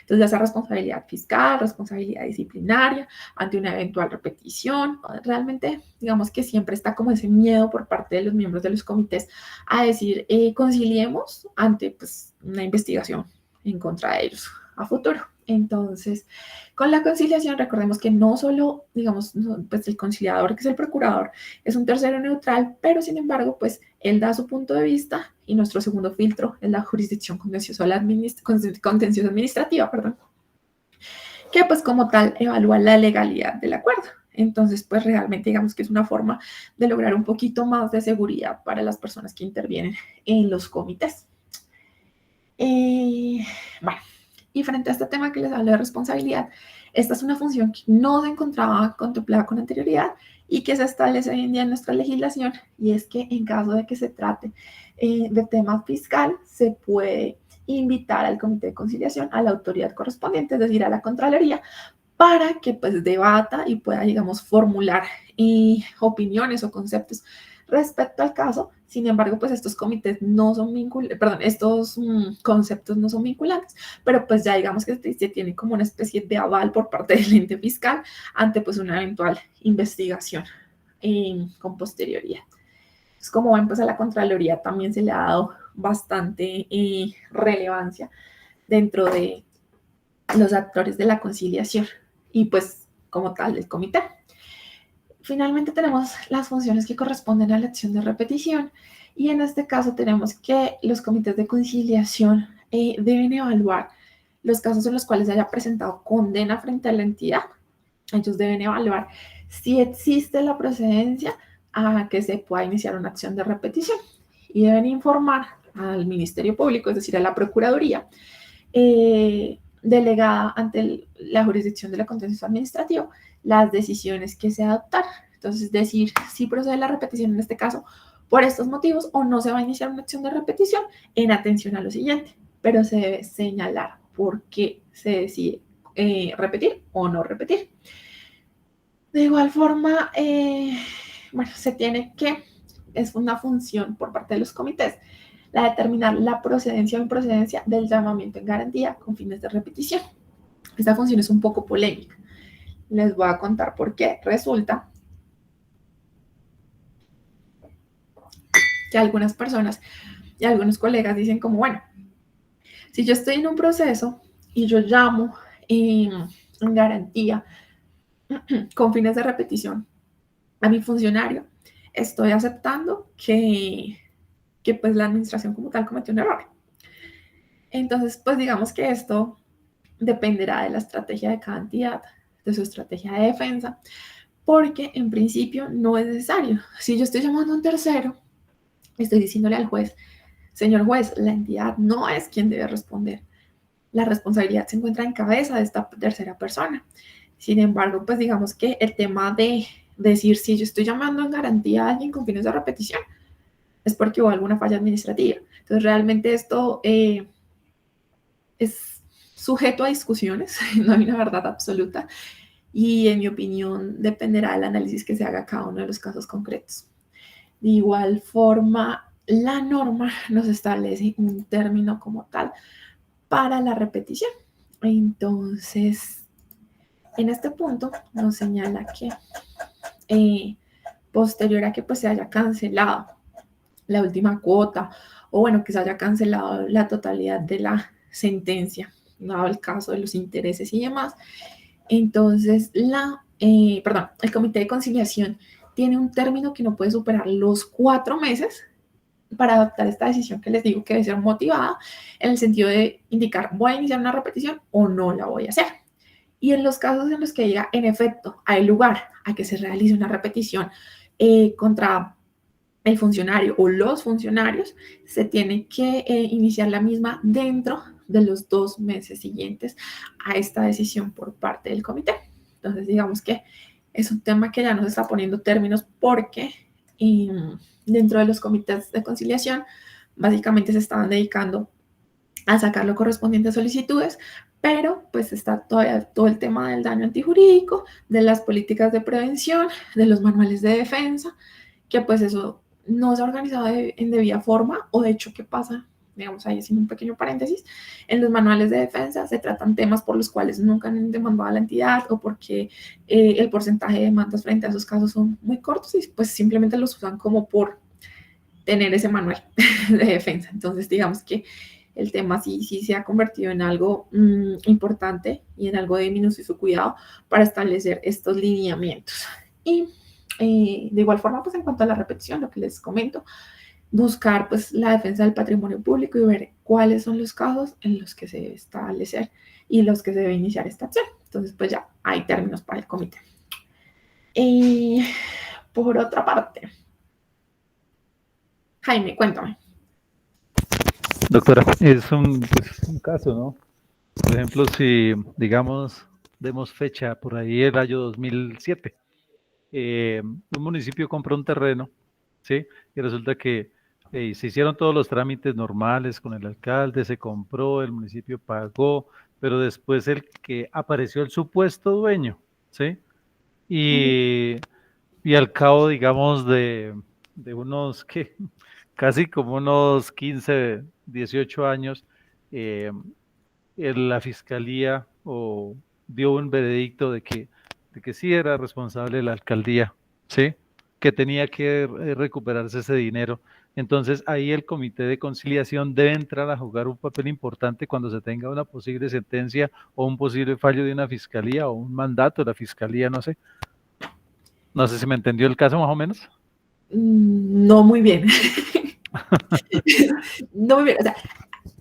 Entonces, ya sea responsabilidad fiscal, responsabilidad disciplinaria, ante una eventual repetición, realmente digamos que siempre está como ese miedo por parte de los miembros de los comités a decir, conciliemos ante pues una investigación en contra de ellos a futuro. Entonces, con la conciliación, recordemos que no solo, digamos, pues el conciliador, que es el procurador, es un tercero neutral, pero sin embargo, pues él da su punto de vista y nuestro segundo filtro es la jurisdicción contencioso administrativa, perdón, que pues como tal evalúa la legalidad del acuerdo. Entonces, pues realmente digamos que es una forma de lograr un poquito más de seguridad para las personas que intervienen en los comités. Bueno, y frente a este tema que les hablo de responsabilidad, esta es una función que no se encontraba contemplada con anterioridad y que se establece hoy en día en nuestra legislación, y es que en caso de que se trate de tema fiscal, se puede invitar al comité de conciliación, a la autoridad correspondiente, es decir, a la Contraloría, para que pues debata y pueda, digamos, formular opiniones o conceptos respecto al caso. Sin embargo, pues estos comités no son vinculantes, perdón, estos conceptos no son vinculantes, pero pues ya digamos que se tiene como una especie de aval por parte del ente fiscal ante pues una eventual investigación con posterioridad. Pues como ven, pues a la Contraloría también se le ha dado bastante relevancia dentro de los actores de la conciliación y pues como tal del comité. Finalmente tenemos las funciones que corresponden a la acción de repetición, y en este caso tenemos que los comités de conciliación deben evaluar los casos en los cuales se haya presentado condena frente a la entidad. Ellos deben evaluar si existe la procedencia a que se pueda iniciar una acción de repetición y deben informar al Ministerio Público, es decir, a la Procuraduría, delegada ante la jurisdicción de la contencioso administrativo, las decisiones que se adoptaron. Entonces, decir si procede la repetición en este caso por estos motivos o no se va a iniciar una acción de repetición en atención a lo siguiente, pero se debe señalar por qué se decide repetir o no repetir. De igual forma, bueno, se tiene que, es una función por parte de los comités, la de determinar la procedencia o improcedencia del llamamiento en garantía con fines de repetición. Esta función es un poco polémica. Les voy a contar por qué. Resulta que algunas personas y algunos colegas dicen como, bueno, si yo estoy en un proceso y yo llamo en garantía con fines de repetición a mi funcionario, estoy aceptando que pues la administración como tal cometió un error. Entonces, pues digamos que esto dependerá de la estrategia de cada entidad, de su estrategia de defensa, porque en principio no es necesario. Si yo estoy llamando a un tercero, estoy diciéndole al juez, señor juez, la entidad no es quien debe responder. La responsabilidad se encuentra en cabeza de esta tercera persona. Sin embargo, pues digamos que el tema de decir si yo estoy llamando en garantía a alguien con fines de repetición es porque hubo alguna falla administrativa. Entonces, realmente esto es sujeto a discusiones, no hay una verdad absoluta, y en mi opinión dependerá del análisis que se haga a cada uno de los casos concretos. De igual forma, la norma nos establece un término como tal para la repetición. Entonces, en este punto nos señala que posterior a que pues, se haya cancelado la última cuota, o bueno, que se haya cancelado la totalidad de la sentencia, dado el caso de los intereses y demás, entonces el comité de conciliación tiene un término que no puede superar los 4 meses para adoptar esta decisión que les digo que debe ser motivada en el sentido de indicar, voy a iniciar una repetición o no la voy a hacer. Y en los casos en los que diga, en efecto, hay lugar a que se realice una repetición contra el funcionario o los funcionarios, se tiene que iniciar la misma dentro de los 2 meses siguientes a esta decisión por parte del comité. Entonces, digamos que es un tema que ya nos está poniendo términos porque dentro de los comités de conciliación, básicamente se estaban dedicando a sacar lo correspondiente a solicitudes, pero pues está todavía todo el tema del daño antijurídico, de las políticas de prevención, de los manuales de defensa, que pues eso no se ha organizado en debida forma, o de hecho, ¿qué pasa? Digamos ahí haciendo un pequeño paréntesis, en los manuales de defensa se tratan temas por los cuales nunca han demandado a la entidad o porque el porcentaje de demandas frente a esos casos son muy cortos y pues simplemente los usan como por tener ese manual de defensa. Entonces, digamos que el tema sí se ha convertido en algo importante y en algo de minucioso cuidado para establecer estos lineamientos. Y de igual forma, pues en cuanto a la repetición, lo que les comento, buscar pues la defensa del patrimonio público y ver cuáles son los casos en los que se debe establecer y los que se debe iniciar esta acción. Entonces, pues ya hay términos para el comité. Por otra parte, Jaime, cuéntame. Doctora, es un caso, ¿no? Por ejemplo, si, digamos, demos fecha por ahí el año 2007, un municipio compró un terreno, ¿sí? Y resulta que se hicieron todos los trámites normales con el alcalde, se compró, el municipio pagó, pero después el que apareció el supuesto dueño, ¿sí? Y, y al cabo, digamos, de unos, ¿qué? Casi como unos 15, 18 años, eh, la fiscalía dio un veredicto de que sí era responsable la alcaldía, ¿sí? Que tenía que recuperarse ese dinero. Entonces ahí el comité de conciliación debe entrar a jugar un papel importante cuando se tenga una posible sentencia o un posible fallo de una fiscalía o un mandato de la fiscalía, no sé. No sé si me entendió el caso más o menos. No muy bien. No muy bien. O sea,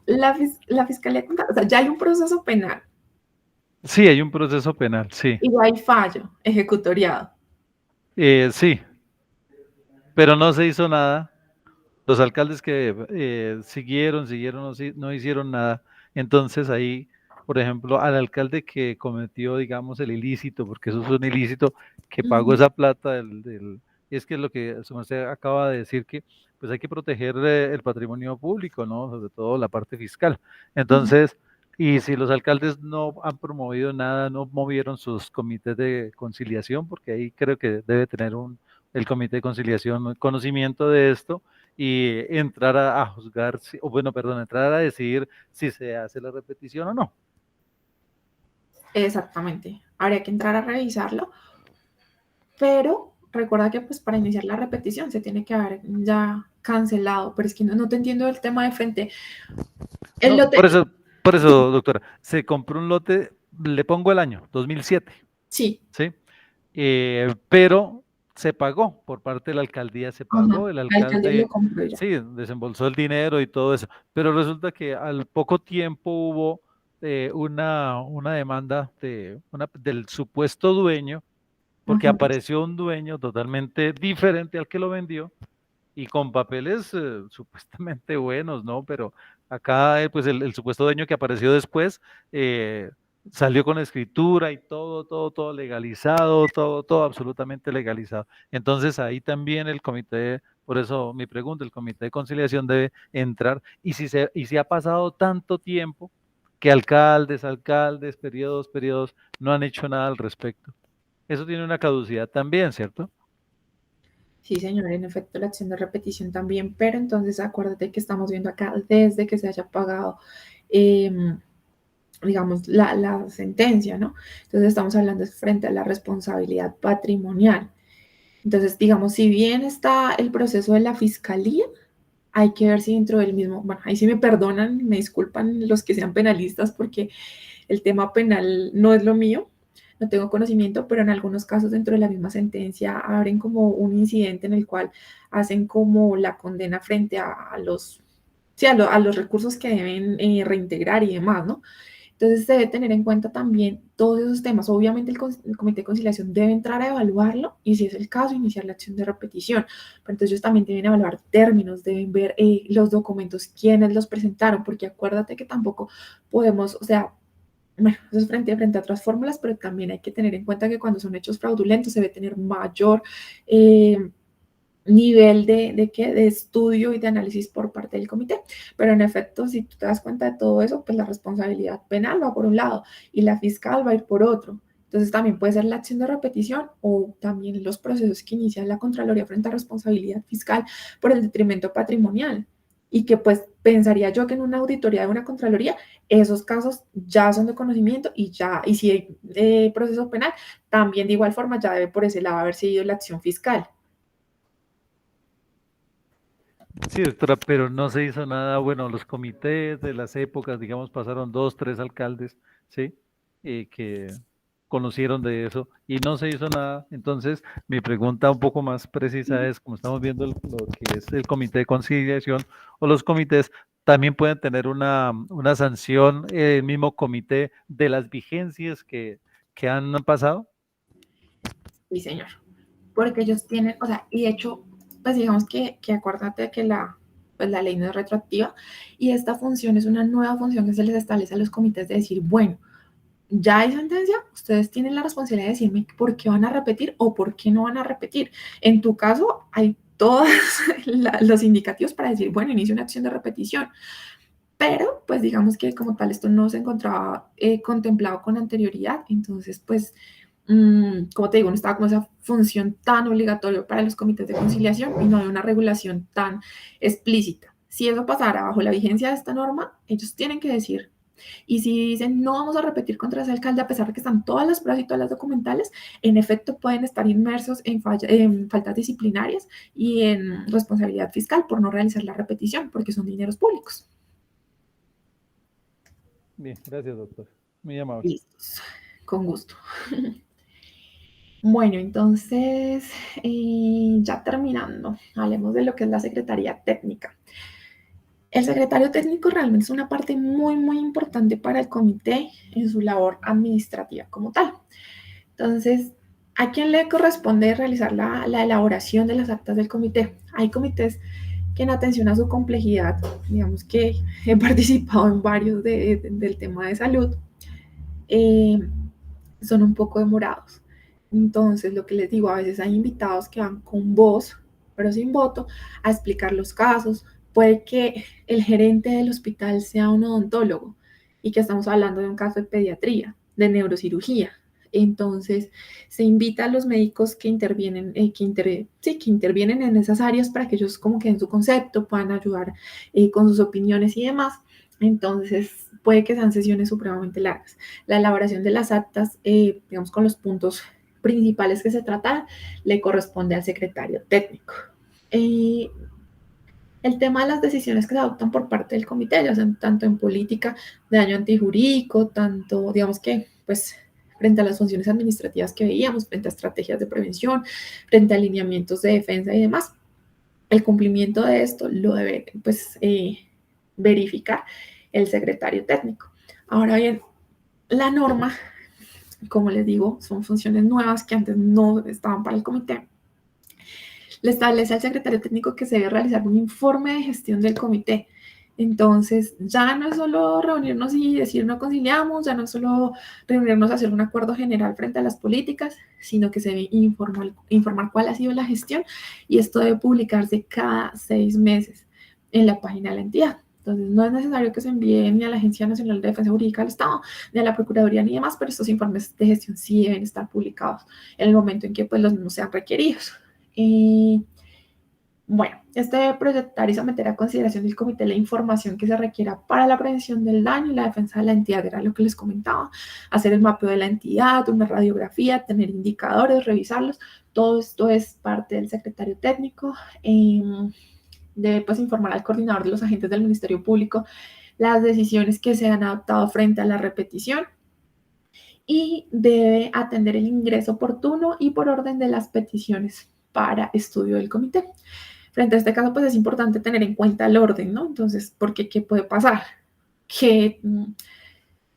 la fiscalía, o sea, ya hay un proceso penal. Sí, hay un proceso penal, sí. Y ya hay fallo ejecutoriado. Sí, pero no se hizo nada. Los alcaldes que siguieron, no hicieron nada. Entonces ahí, por ejemplo, al alcalde que cometió, digamos, el ilícito, porque eso es un ilícito, que pagó esa plata es que es lo que su merced acaba de decir, que pues hay que proteger el patrimonio público, ¿no? Sobre todo la parte fiscal. Entonces, y si los alcaldes no han promovido nada, no movieron sus comités de conciliación, porque ahí creo que debe tener el comité de conciliación conocimiento de esto, y entrar a juzgar, o bueno, perdón, entrar a decidir si se hace la repetición o no. Exactamente. Habría que entrar a revisarlo, pero recuerda que pues para iniciar la repetición se tiene que haber ya cancelado, pero es que no te entiendo el tema de frente. El No, lote. por eso, doctora, se compró un lote, le pongo el año, 2007, Sí. ¿sí? Pero se pagó por parte de la alcaldía, se Ajá. pagó, el La alcaldía lo alcalde, compró ya. sí, desembolsó el dinero y todo eso, pero resulta que al poco tiempo hubo una demanda del supuesto dueño, porque Ajá. apareció un dueño totalmente diferente al que lo vendió y con papeles supuestamente buenos, ¿no? Pero acá, pues el supuesto dueño que apareció después salió con escritura y todo legalizado, todo absolutamente legalizado. Entonces ahí también el comité, por eso mi pregunta, el comité de conciliación debe entrar, y si ha pasado tanto tiempo que alcaldes, periodos, no han hecho nada al respecto. Eso tiene una caducidad también, ¿cierto? Sí, señor, en efecto, la acción de repetición también, pero entonces acuérdate que estamos viendo acá desde que se haya pagado, digamos, la sentencia, ¿no? Entonces estamos hablando frente a la responsabilidad patrimonial. Entonces, digamos, si bien está el proceso de la fiscalía, hay que ver si dentro del mismo, bueno, ahí sí me perdonan, me disculpan los que sean penalistas porque el tema penal no es lo mío, no tengo conocimiento, pero en algunos casos dentro de la misma sentencia abren como un incidente en el cual hacen como la condena frente a los, sí, a los recursos que deben reintegrar y demás, ¿no? Entonces se debe tener en cuenta también todos esos temas. Obviamente el comité de conciliación debe entrar a evaluarlo y si es el caso, iniciar la acción de repetición. Pero entonces ellos también deben evaluar términos, deben ver los documentos, quiénes los presentaron, porque acuérdate que tampoco podemos, o sea, bueno, eso es frente a otras fórmulas, pero también hay que tener en cuenta que cuando son hechos fraudulentos se debe tener mayor nivel de estudio y de análisis por parte del comité. Pero en efecto, si tú te das cuenta de todo eso, pues la responsabilidad penal va por un lado y la fiscal va a ir por otro. Entonces también puede ser la acción de repetición o también los procesos que inicia la Contraloría frente a responsabilidad fiscal por el detrimento patrimonial. Y que pues pensaría yo que en una auditoría de una Contraloría esos casos ya son de conocimiento y ya, y si hay proceso penal, también de igual forma ya debe por ese lado haber seguido la acción fiscal. Sí, doctora, pero no se hizo nada. Bueno, los comités de las épocas, digamos, pasaron dos, tres alcaldes, ¿sí? Que conocieron de eso y no se hizo nada. Entonces, mi pregunta un poco más precisa es, como estamos viendo lo que es el comité de conciliación o los comités, también pueden tener una sanción, el mismo comité de las vigencias que han pasado. Sí, señor. Porque ellos tienen, o sea, y de hecho, pues digamos que acuérdate que pues la ley no es retroactiva y esta función es una nueva función que se les establece a los comités de decir, bueno, ya hay sentencia, ustedes tienen la responsabilidad de decirme por qué van a repetir o por qué no van a repetir. En tu caso, hay todos los indicativos para decir, bueno, inicio una acción de repetición. Pero, pues digamos que como tal, esto no se encontraba contemplado con anterioridad. Entonces, pues, como te digo, no estaba como esa función tan obligatoria para los comités de conciliación y no hay una regulación tan explícita. Si eso pasara bajo la vigencia de esta norma, ellos tienen que decir. Y si dicen no vamos a repetir contra ese alcalde, a pesar de que están todas las pruebas y todas las documentales, en efecto pueden estar inmersos en faltas disciplinarias y en responsabilidad fiscal por no realizar la repetición, porque son dineros públicos. Bien, gracias, doctor. Muy amable. Listos, con gusto. Bueno, entonces, ya terminando, hablemos de lo que es la Secretaría Técnica. El secretario técnico realmente es una parte muy, muy importante para el comité en su labor administrativa como tal. Entonces, ¿a quién le corresponde realizar la elaboración de las actas del comité? Hay comités que en atención a su complejidad, digamos que he participado en varios del tema de salud, eh, son un poco demorados. Entonces, lo que les digo, a veces hay invitados que van con voz, pero sin voto, a explicar los casos. Puede que el gerente del hospital sea un odontólogo y que estamos hablando de un caso de pediatría, de neurocirugía. Entonces, se invita a los médicos que intervienen, que intervienen en esas áreas para que ellos como que en su concepto puedan ayudar con sus opiniones y demás. Entonces, puede que sean sesiones supremamente largas. La elaboración de las actas, digamos, con los puntos principales que se tratan, le corresponde al secretario técnico. Eh, el tema de las decisiones que se adoptan por parte del comité, ya sean tanto en política de daño antijurídico, tanto, digamos que, pues, frente a las funciones administrativas que veíamos, frente a estrategias de prevención, frente a alineamientos de defensa y demás, el cumplimiento de esto lo debe, pues, verificar el secretario técnico. Ahora bien, la norma, como les digo, son funciones nuevas que antes no estaban para el comité. Le establece al secretario técnico que se debe realizar un informe de gestión del comité. Entonces, ya no es solo reunirnos y decir no conciliamos, ya no es solo reunirnos a hacer un acuerdo general frente a las políticas, sino que se debe informar cuál ha sido la gestión y esto debe publicarse cada 6 meses en la página de la entidad. Entonces, no es necesario que se envíen ni a la Agencia Nacional de Defensa Jurídica del Estado, ni a la Procuraduría, ni demás, pero estos informes de gestión sí deben estar publicados en el momento en que pues, los mismos sean requeridos. Bueno, este debe proyectar y someter a consideración del comité la información que se requiera para la prevención del daño y la defensa de la entidad, era lo que les comentaba, hacer el mapeo de la entidad, una radiografía, tener indicadores, revisarlos, todo esto es parte del secretario técnico. Debe pues informar al coordinador de los agentes del Ministerio Público las decisiones que se han adoptado frente a la repetición y debe atender el ingreso oportuno y por orden de las peticiones para estudio del comité. Frente a este caso, pues es importante tener en cuenta el orden, ¿no? Entonces, porque ¿qué puede pasar? Que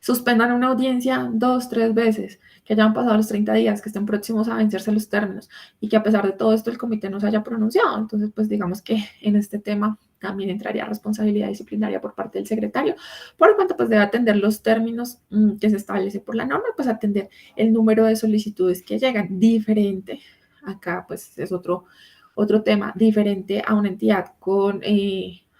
suspendan una audiencia 2, 3 veces, que hayan pasado los 30 días, que estén próximos a vencerse los términos y que a pesar de todo esto el comité no se haya pronunciado. Entonces, pues digamos que en este tema también entraría responsabilidad disciplinaria por parte del secretario, por cuanto pues debe atender los términos que se establece por la norma, pues atender el número de solicitudes que llegan diferente. Acá pues es otro tema diferente a una entidad con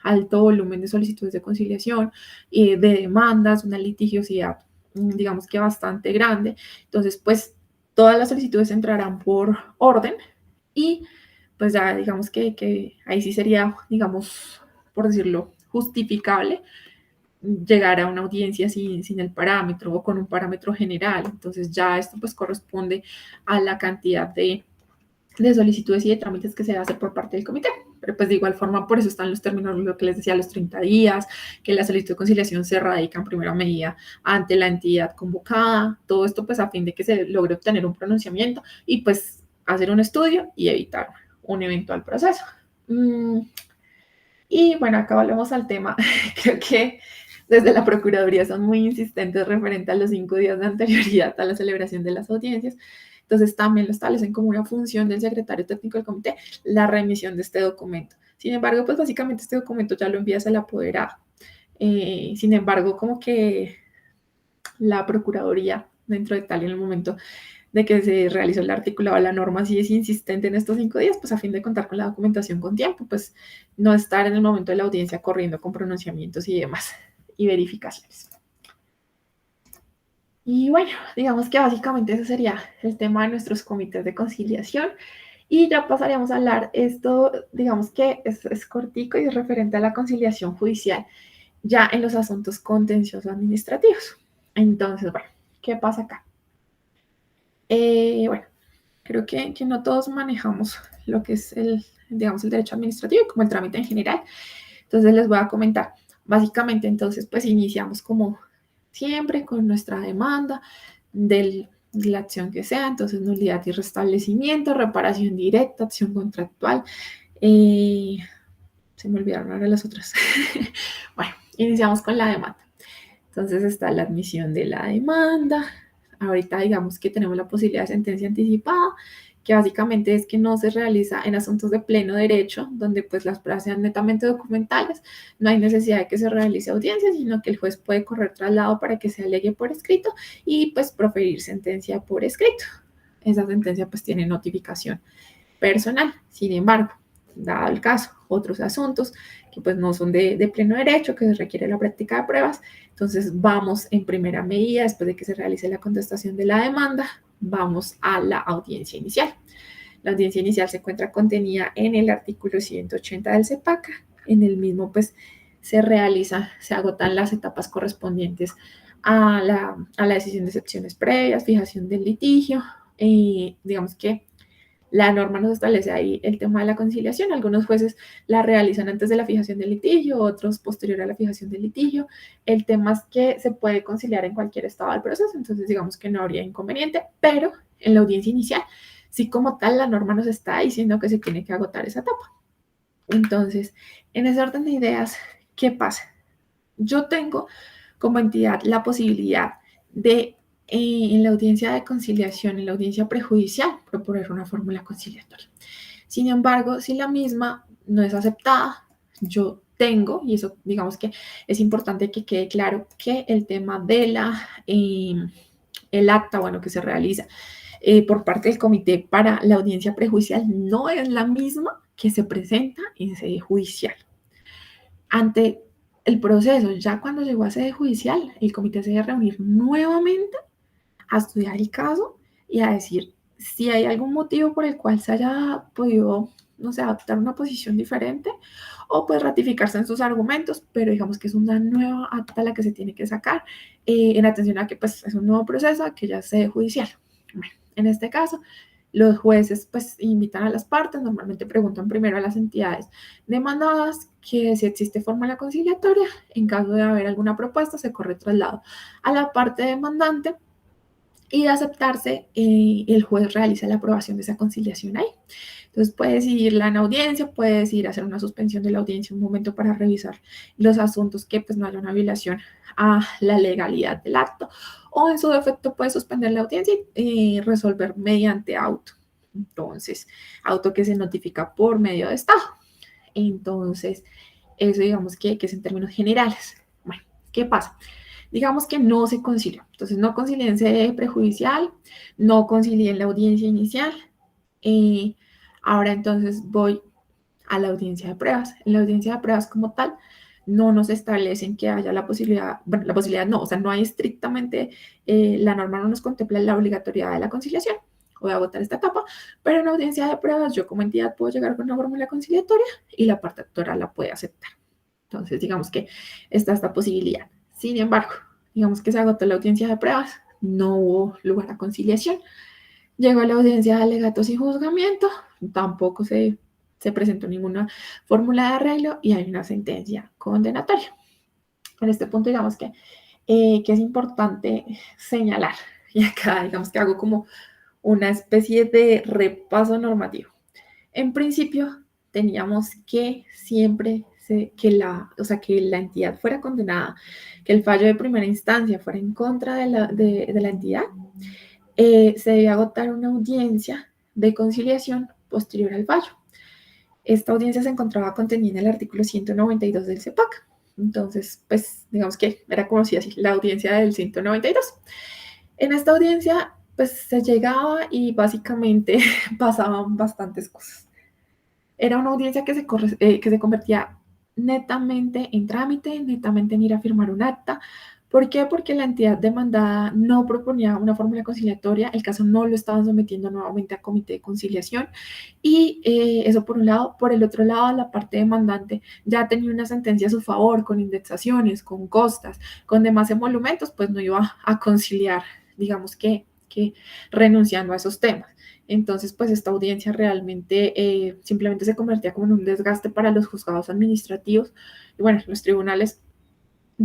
alto volumen de solicitudes de conciliación, de demandas, una litigiosidad, digamos que bastante grande. Entonces, pues todas las solicitudes entrarán por orden y pues ya digamos que ahí sí sería, digamos, por decirlo, justificable llegar a una audiencia sin el parámetro o con un parámetro general. Entonces ya esto pues corresponde a la cantidad de solicitudes y de trámites que se debe hacer por parte del comité. Pero pues de igual forma, por eso están los términos, lo que les decía, los 30 días, que la solicitud de conciliación se radica en primera medida ante la entidad convocada, todo esto pues a fin de que se logre obtener un pronunciamiento y pues hacer un estudio y evitar un eventual proceso. Y bueno, acá volvemos al tema. Creo que desde la Procuraduría son muy insistentes referente a los 5 días de anterioridad a la celebración de las audiencias. Entonces también lo establecen como una función del secretario técnico del comité la remisión de este documento. Sin embargo, pues básicamente este documento ya lo envías al apoderado. Sin embargo, como que la Procuraduría, dentro de tal en el momento de que se realizó el articulado de la norma, si es insistente en estos 5 días, pues a fin de contar con la documentación con tiempo, pues no estar en el momento de la audiencia corriendo con pronunciamientos y demás, y verificaciones. Y bueno, digamos que básicamente ese sería el tema de nuestros comités de conciliación. Y ya pasaríamos a hablar esto, digamos que es cortico y es referente a la conciliación judicial, ya en los asuntos contenciosos administrativos. Entonces, bueno, ¿qué pasa acá? Bueno, creo que no todos manejamos lo que es digamos, el derecho administrativo como el trámite en general. Entonces les voy a comentar. Básicamente, entonces, pues iniciamos como siempre con nuestra demanda de la acción que sea. Entonces, nulidad y restablecimiento, reparación directa, acción contractual. Se me olvidaron ahora las otras. Bueno, iniciamos con la demanda. Entonces está la admisión de la demanda. Ahorita digamos que tenemos la posibilidad de sentencia anticipada, que básicamente es que no se realiza en asuntos de pleno derecho, donde pues las pruebas sean netamente documentales, no hay necesidad de que se realice audiencia, sino que el juez puede correr traslado para que se alegue por escrito y pues proferir sentencia por escrito. Esa sentencia pues tiene notificación personal. Sin embargo, dado el caso, otros asuntos que pues no son de pleno derecho, que se requiere la práctica de pruebas, entonces vamos en primera medida, después de que se realice la contestación de la demanda, vamos a la audiencia inicial. La audiencia inicial se encuentra contenida en el artículo 180 del CEPACA. En el mismo pues se agotan las etapas correspondientes a la decisión de excepciones previas, fijación del litigio, digamos que la norma nos establece ahí el tema de la conciliación. Algunos jueces la realizan antes de la fijación del litigio, otros posterior a la fijación del litigio. El tema es que se puede conciliar en cualquier estado del proceso, entonces digamos que no habría inconveniente, pero en la audiencia inicial, sí como tal, la norma nos está diciendo que se tiene que agotar esa etapa. Entonces, en ese orden de ideas, ¿qué pasa? Yo tengo como entidad la posibilidad de en la audiencia de conciliación, en la audiencia prejudicial, proponer una fórmula conciliatoria. Sin embargo, si la misma no es aceptada, yo tengo, y eso digamos que es importante que quede claro, que el tema de el acta, bueno, que se realiza por parte del comité para la audiencia prejudicial no es la misma que se presenta en sede judicial. Ante el proceso, ya cuando llegó a sede judicial, el comité se debe reunir nuevamente a estudiar el caso y a decir si hay algún motivo por el cual se haya podido, no sé, adoptar una posición diferente o pues ratificarse en sus argumentos, pero digamos que es una nueva acta la que se tiene que sacar en atención a que pues es un nuevo proceso, a que ya sea judicial. Bueno, en este caso, los jueces pues invitan a las partes, normalmente preguntan primero a las entidades demandadas que si existe fórmula conciliatoria, en caso de haber alguna propuesta se corre traslado a la parte demandante y de aceptarse, el juez realiza la aprobación de esa conciliación ahí. Entonces puede decidirla en audiencia, puede decidir hacer una suspensión de la audiencia un momento para revisar los asuntos que pues no haya una violación a la legalidad del acto, o en su defecto puede suspender la audiencia y resolver mediante auto. Entonces, auto que se notifica por medio de estado. Entonces, eso digamos que es en términos generales. Bueno, ¿qué pasa? Digamos que no se concilió. Entonces, no concilié en sede prejudicial, no concilié en la audiencia inicial. Ahora entonces voy a la audiencia de pruebas. En la audiencia de pruebas como tal, no nos establecen que haya la posibilidad, bueno, la posibilidad no, o sea, no hay estrictamente, la norma no nos contempla la obligatoriedad de la conciliación o de agotar esta etapa, pero en la audiencia de pruebas yo como entidad puedo llegar con una fórmula conciliatoria y la parte actora la puede aceptar. Entonces, digamos que está esta posibilidad. Sin embargo, digamos que se agotó la audiencia de pruebas, no hubo lugar a conciliación. Llegó a la audiencia de alegatos y juzgamiento, tampoco se presentó ninguna fórmula de arreglo y hay una sentencia condenatoria. En este punto, digamos que es importante señalar, y acá digamos que hago como una especie de repaso normativo. En principio, teníamos que siempre que la entidad fuera condenada, que el fallo de primera instancia fuera en contra de la entidad, se debía agotar una audiencia de conciliación posterior al fallo. Esta audiencia se encontraba contenida en el artículo 192 del CEPAC. Entonces, pues, digamos que era conocida así, la audiencia del 192. En esta audiencia, pues, se llegaba y básicamente pasaban bastantes cosas. Era una audiencia que se convertía netamente en trámite, netamente en ir a firmar un acta. ¿Por qué? Porque la entidad demandada no proponía una fórmula conciliatoria, el caso no lo estaban sometiendo nuevamente a comité de conciliación y eso por un lado. Por el otro lado, la parte demandante ya tenía una sentencia a su favor con indexaciones, con costas, con demás emolumentos, pues no iba a conciliar, digamos que renunciando a esos temas. Entonces, pues esta audiencia realmente simplemente se convertía como en un desgaste para los juzgados administrativos y bueno, los tribunales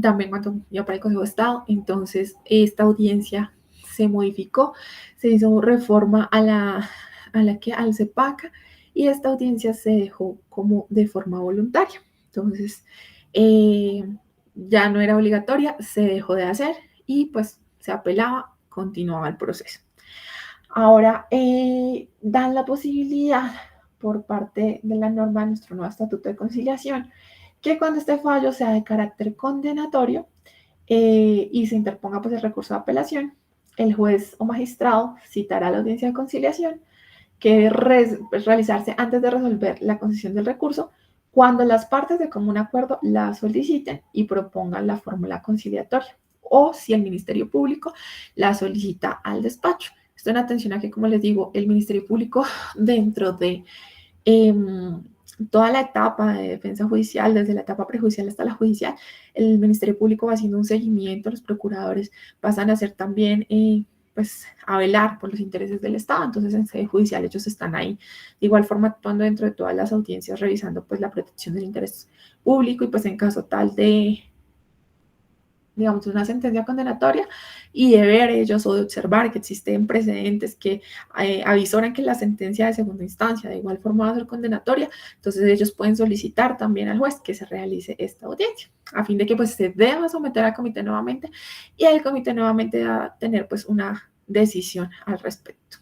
también cuando iba para el Consejo de Estado. Entonces, esta audiencia se modificó, se hizo reforma al CEPACA y esta audiencia se dejó como de forma voluntaria. Entonces, ya no era obligatoria, se dejó de hacer y pues se apelaba, continuaba el proceso. Ahora, dan la posibilidad por parte de la norma de nuestro nuevo Estatuto de Conciliación que cuando este fallo sea de carácter condenatorio y se interponga pues el recurso de apelación, el juez o magistrado citará la audiencia de conciliación que debe realizarse antes de resolver la concesión del recurso cuando las partes de común acuerdo la soliciten y propongan la fórmula conciliatoria o si el Ministerio Público la solicita al despacho. Esto en atención a que, como les digo, el Ministerio Público dentro de toda la etapa de defensa judicial, desde la etapa prejudicial hasta la judicial, el Ministerio Público va haciendo un seguimiento, los procuradores pasan a hacer también, pues, a velar por los intereses del Estado. Entonces, en sede judicial ellos están ahí, de igual forma actuando dentro de todas las audiencias, revisando, pues, la protección del interés público y, pues, en caso tal de, digamos, una sentencia condenatoria y de ver ellos o de observar que existen precedentes que avisoran que la sentencia de segunda instancia de igual forma va a ser condenatoria, entonces ellos pueden solicitar también al juez que se realice esta audiencia, a fin de que pues se deba someter al comité nuevamente y el comité nuevamente va a tener pues una decisión al respecto.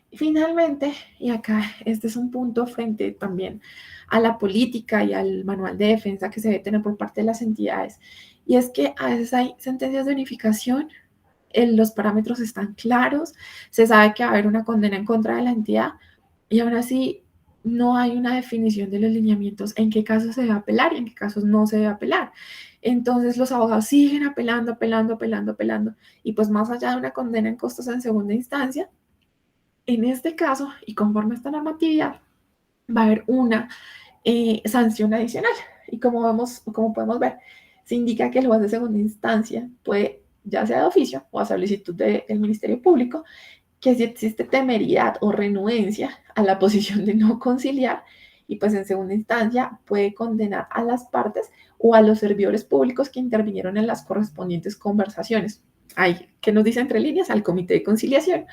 Y finalmente, y acá este es un punto frente también a la política y al manual de defensa que se debe tener por parte de las entidades, y es que a veces hay sentencias de unificación, los parámetros están claros, se sabe que va a haber una condena en contra de la entidad y aún así no hay una definición de los lineamientos en qué casos se debe apelar y en qué casos no se debe apelar. Entonces los abogados siguen apelando y pues más allá de una condena en costos en segunda instancia, en este caso y conforme a esta normatividad va a haber una sanción adicional y como podemos ver, se indica que el juez de segunda instancia puede, ya sea de oficio o a solicitud del Ministerio Público, que si existe temeridad o renuencia a la posición de no conciliar, y pues en segunda instancia puede condenar a las partes o a los servidores públicos que intervinieron en las correspondientes conversaciones. Hay, que nos dice entre líneas, al comité de conciliación,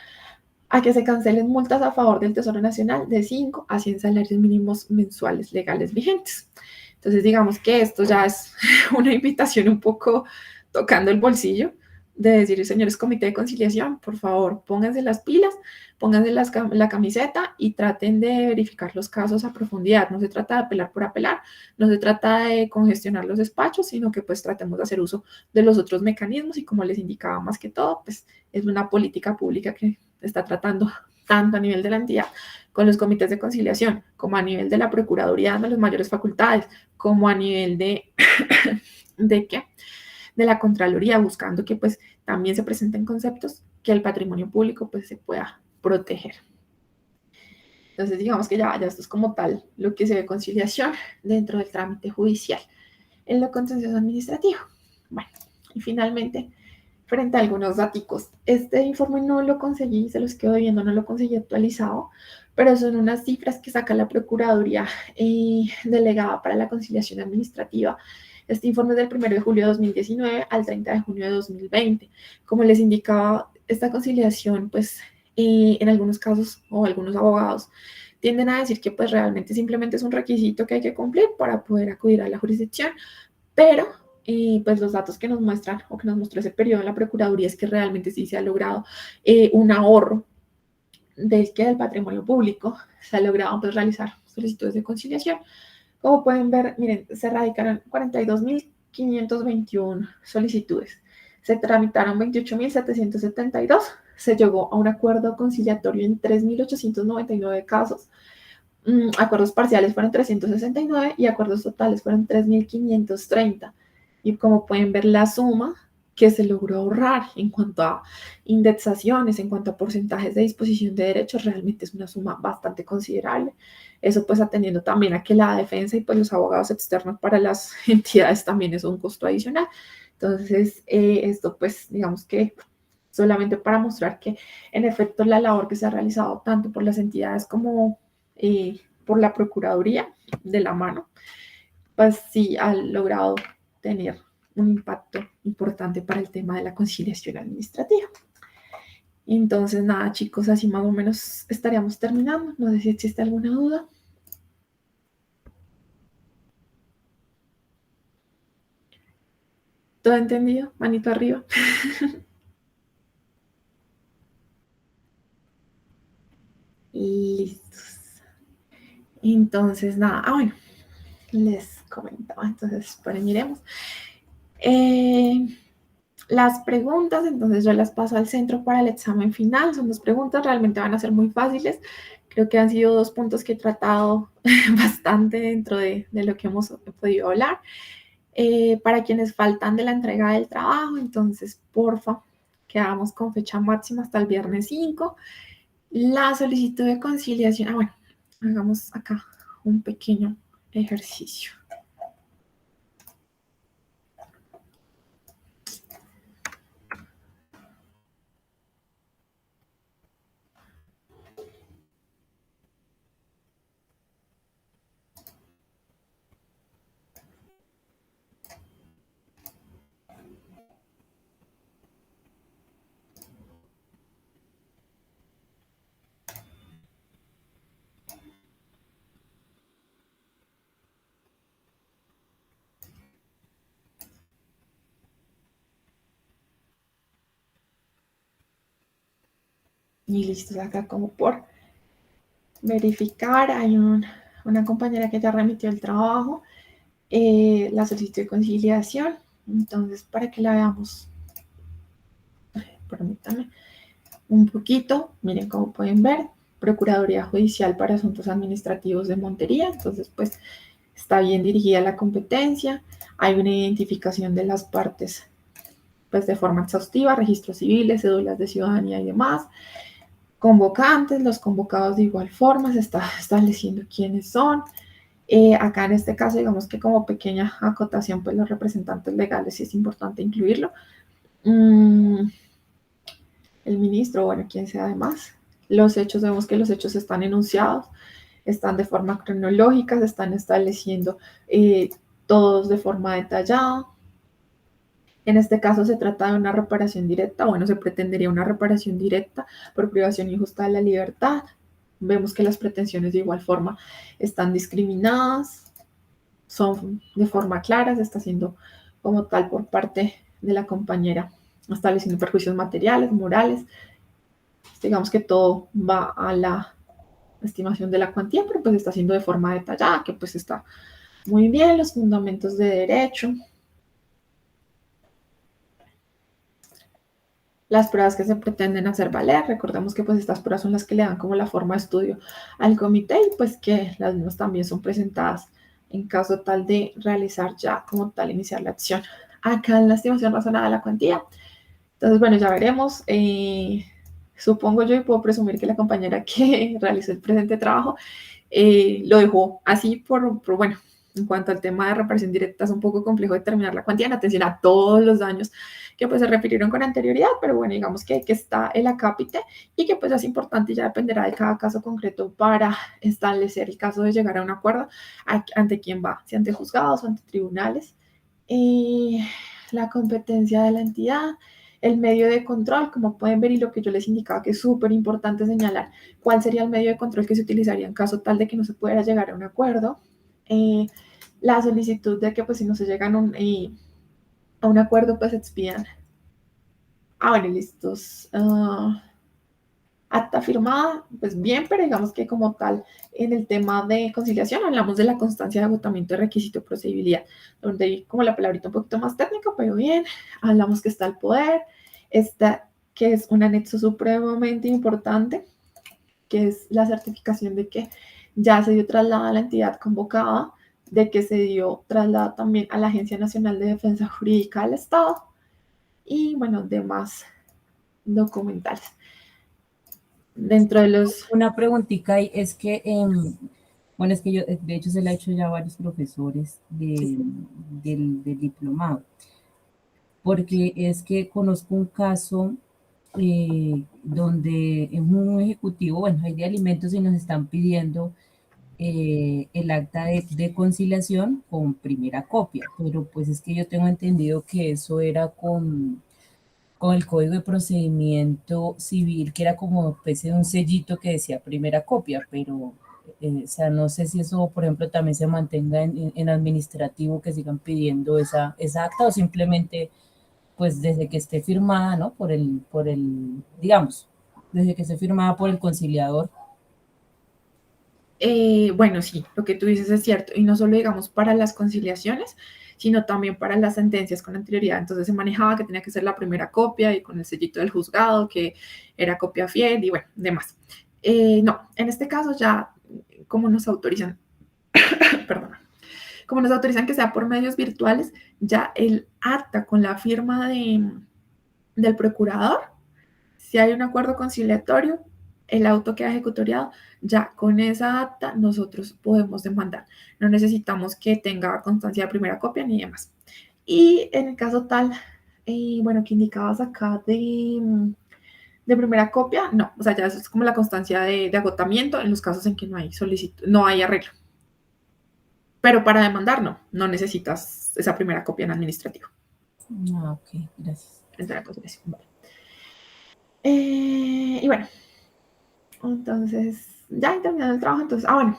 a que se cancelen multas a favor del Tesoro Nacional de 5 a 100 salarios mínimos mensuales legales vigentes. Entonces, digamos que esto ya es una invitación un poco tocando el bolsillo de decir, señores comité de conciliación, por favor, pónganse las pilas, pónganse la camiseta y traten de verificar los casos a profundidad. No se trata de apelar por apelar, no se trata de congestionar los despachos, sino que pues tratemos de hacer uso de los otros mecanismos y como les indicaba más que todo, pues es una política pública que está tratando tanto a nivel de la entidad con los comités de conciliación, como a nivel de la Procuraduría dando las mayores facultades, como a nivel de la Contraloría, buscando que pues también se presenten conceptos que el patrimonio público pues se pueda proteger. Entonces digamos que ya esto es como tal lo que se ve conciliación dentro del trámite judicial en lo contencioso administrativo. Bueno, y finalmente frente a algunos datos. Este informe no lo conseguí, se los quedo viendo, no lo conseguí actualizado, pero son unas cifras que saca la Procuraduría delegada para la conciliación administrativa. Este informe es del 1 de julio de 2019 al 30 de junio de 2020. Como les indicaba, esta conciliación, pues, en algunos casos o algunos abogados tienden a decir que pues realmente simplemente es un requisito que hay que cumplir para poder acudir a la jurisdicción, pero pues los datos que nos muestran o que nos mostró ese periodo en la Procuraduría es que realmente sí se ha logrado un ahorro del patrimonio público, se ha logrado pues realizar solicitudes de conciliación. Como pueden ver, miren, se radicaron 42.521 solicitudes, se tramitaron 28.772, se llegó a un acuerdo conciliatorio en 3.899 casos, acuerdos parciales fueron 369 y acuerdos totales fueron 3.530. Y como pueden ver, la suma que se logró ahorrar en cuanto a indexaciones, en cuanto a porcentajes de disposición de derechos, realmente es una suma bastante considerable. Eso pues atendiendo también a que la defensa y pues los abogados externos para las entidades también es un costo adicional. Entonces, esto pues digamos que solamente para mostrar que en efecto la labor que se ha realizado tanto por las entidades como por la Procuraduría de la mano, pues sí ha logrado tener un impacto importante para el tema de la conciliación administrativa. Entonces, nada, chicos, así más o menos estaríamos terminando. No sé si existe alguna duda. ¿Todo entendido? Manito arriba. Listos. Entonces, nada, bueno, les comentaba, entonces, por ahí miremos. Las preguntas, entonces yo las paso al centro para el examen final. Son 2 preguntas, realmente van a ser muy fáciles. Creo que han sido 2 puntos que he tratado bastante dentro de lo que hemos podido hablar. Para quienes faltan de la entrega del trabajo, entonces, porfa, quedamos con fecha máxima hasta el viernes 5. La solicitud de conciliación, bueno, hagamos acá un pequeño ejercicio. Y listo, acá como por verificar, hay una compañera que ya remitió el trabajo, la solicitud de conciliación. Entonces, para que la veamos, permítanme un poquito, miren cómo pueden ver, Procuraduría Judicial para Asuntos Administrativos de Montería. Entonces, pues está bien dirigida la competencia, hay una identificación de las partes pues de forma exhaustiva, registros civiles, cédulas de ciudadanía y demás. Convocantes, los convocados de igual forma, se está estableciendo quiénes son. Acá en este caso, digamos que como pequeña acotación, pues los representantes legales sí es importante incluirlo. El ministro, bueno, quien sea además. Los hechos, vemos que los hechos están enunciados, están de forma cronológica, se están estableciendo todos de forma detallada. En este caso se trata de una reparación directa, bueno, se pretendería una reparación directa por privación injusta de la libertad. Vemos que las pretensiones de igual forma están discriminadas, son de forma clara, se está haciendo como tal por parte de la compañera, estableciendo perjuicios materiales, morales. Digamos que todo va a la estimación de la cuantía, pero pues está haciendo de forma detallada, que pues está muy bien, los fundamentos de derecho. Las pruebas que se pretenden hacer valer, recordemos que pues estas pruebas son las que le dan como la forma de estudio al comité y pues que las mismas también son presentadas en caso tal de realizar ya como tal iniciar la acción. Acá en la estimación razonada de la cuantía. Entonces, bueno, ya veremos. Supongo yo y puedo presumir que la compañera que realizó el presente trabajo lo dejó así por bueno, En cuanto al tema de reparación directa, es un poco complejo determinar la cuantía en atención a todos los daños que pues se refirieron con anterioridad, pero bueno, digamos que está el acápite y que pues es importante y ya dependerá de cada caso concreto para establecer el caso de llegar a un acuerdo ante quién va, si ante juzgados o ante tribunales. La competencia de la entidad, el medio de control, como pueden ver, y lo que yo les indicaba que es súper importante señalar, cuál sería el medio de control que se utilizaría en caso tal de que no se pudiera llegar a un acuerdo. La solicitud de que pues si no se llega a un acuerdo pues se expidan. Bueno, listos. Acta firmada, pues bien, pero digamos que como tal, en el tema de conciliación hablamos de la constancia de agotamiento de requisito de procedibilidad, donde hay como la palabrita un poquito más técnica, pero bien, hablamos que está el poder, está que es un anexo supremamente importante, que es la certificación de que ya se dio traslado a la entidad convocada, de que se dio traslado también a la Agencia Nacional de Defensa Jurídica del Estado y, bueno, demás documentales. Dentro de los... Una preguntita ahí es que, bueno, es que yo, de hecho, se la he hecho ya a varios profesores del diplomado, porque es que conozco un caso donde es un ejecutivo, bueno, hay de alimentos y nos están pidiendo el acta de conciliación con primera copia, pero pues es que yo tengo entendido que eso era con el Código de Procedimiento Civil, que era como especie de un sellito que decía primera copia, pero o sea, no sé si eso, por ejemplo, también se mantenga en administrativo, que sigan pidiendo esa acta, o simplemente, pues, desde que esté firmada, ¿no? Digamos, desde que esté firmada por el conciliador. Bueno, sí, lo que tú dices es cierto, y no solo digamos para las conciliaciones, sino también para las sentencias con anterioridad. Entonces se manejaba que tenía que ser la primera copia y con el sellito del juzgado, que era copia fiel y bueno, demás. No, en este caso ya, como nos autorizan, perdón, como nos autorizan que sea por medios virtuales, ya el acta con la firma del procurador, si hay un acuerdo conciliatorio, el auto queda ejecutoriado, ya con esa acta nosotros podemos demandar. No necesitamos que tenga constancia de primera copia ni demás. Y en el caso tal, bueno, que indicabas acá de primera copia, no, o sea, ya es como la constancia de agotamiento en los casos en que no hay solicitud, no hay arreglo. Pero para demandar no necesitas esa primera copia en administrativo. Ok, gracias. Vale. Y bueno, entonces ya he terminado el trabajo. Entonces, bueno,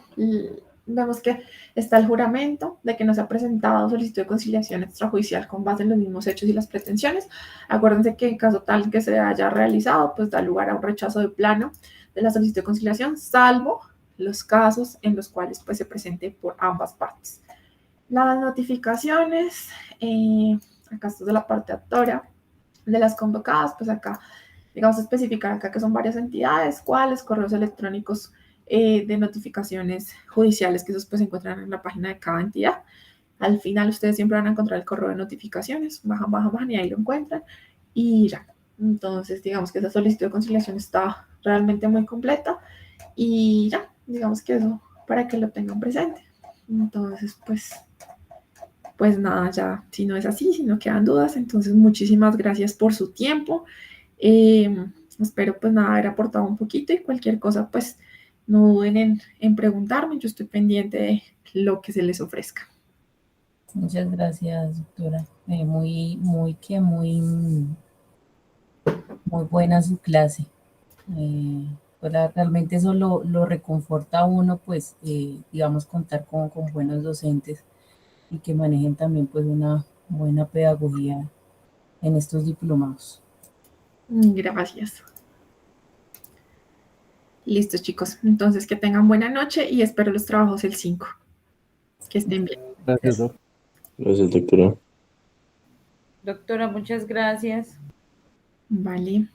vemos que está el juramento de que no se ha presentado solicitud de conciliación extrajudicial con base en los mismos hechos y las pretensiones. Acuérdense que en caso tal que se haya realizado, pues da lugar a un rechazo de plano de la solicitud de conciliación, salvo los casos en los cuales pues se presente por ambas partes. Las notificaciones, acá esto es de la parte actora de las convocadas, pues acá, digamos, especificar acá que son varias entidades, cuáles, correos electrónicos de notificaciones judiciales, que esos pues se encuentran en la página de cada entidad. Al final ustedes siempre van a encontrar el correo de notificaciones, bajan y ahí lo encuentran y ya. Entonces, digamos que esa solicitud de conciliación está realmente muy completa y ya, digamos que eso para que lo tengan presente. Entonces, pues nada, ya, si no es así, si no quedan dudas, entonces muchísimas gracias por su tiempo. Espero pues nada haber aportado un poquito y cualquier cosa pues no duden en preguntarme, yo estoy pendiente de lo que se les ofrezca. Muchas gracias, doctora. Muy buena su clase. Pues realmente eso lo reconforta a uno, pues, digamos, contar con buenos docentes y que manejen también, pues, una buena pedagogía en estos diplomados. Gracias. Listo, chicos. Entonces, que tengan buena noche y espero los trabajos el 5. Que estén bien. Gracias, doctor. Gracias, doctora. Doctora, muchas gracias. Vale.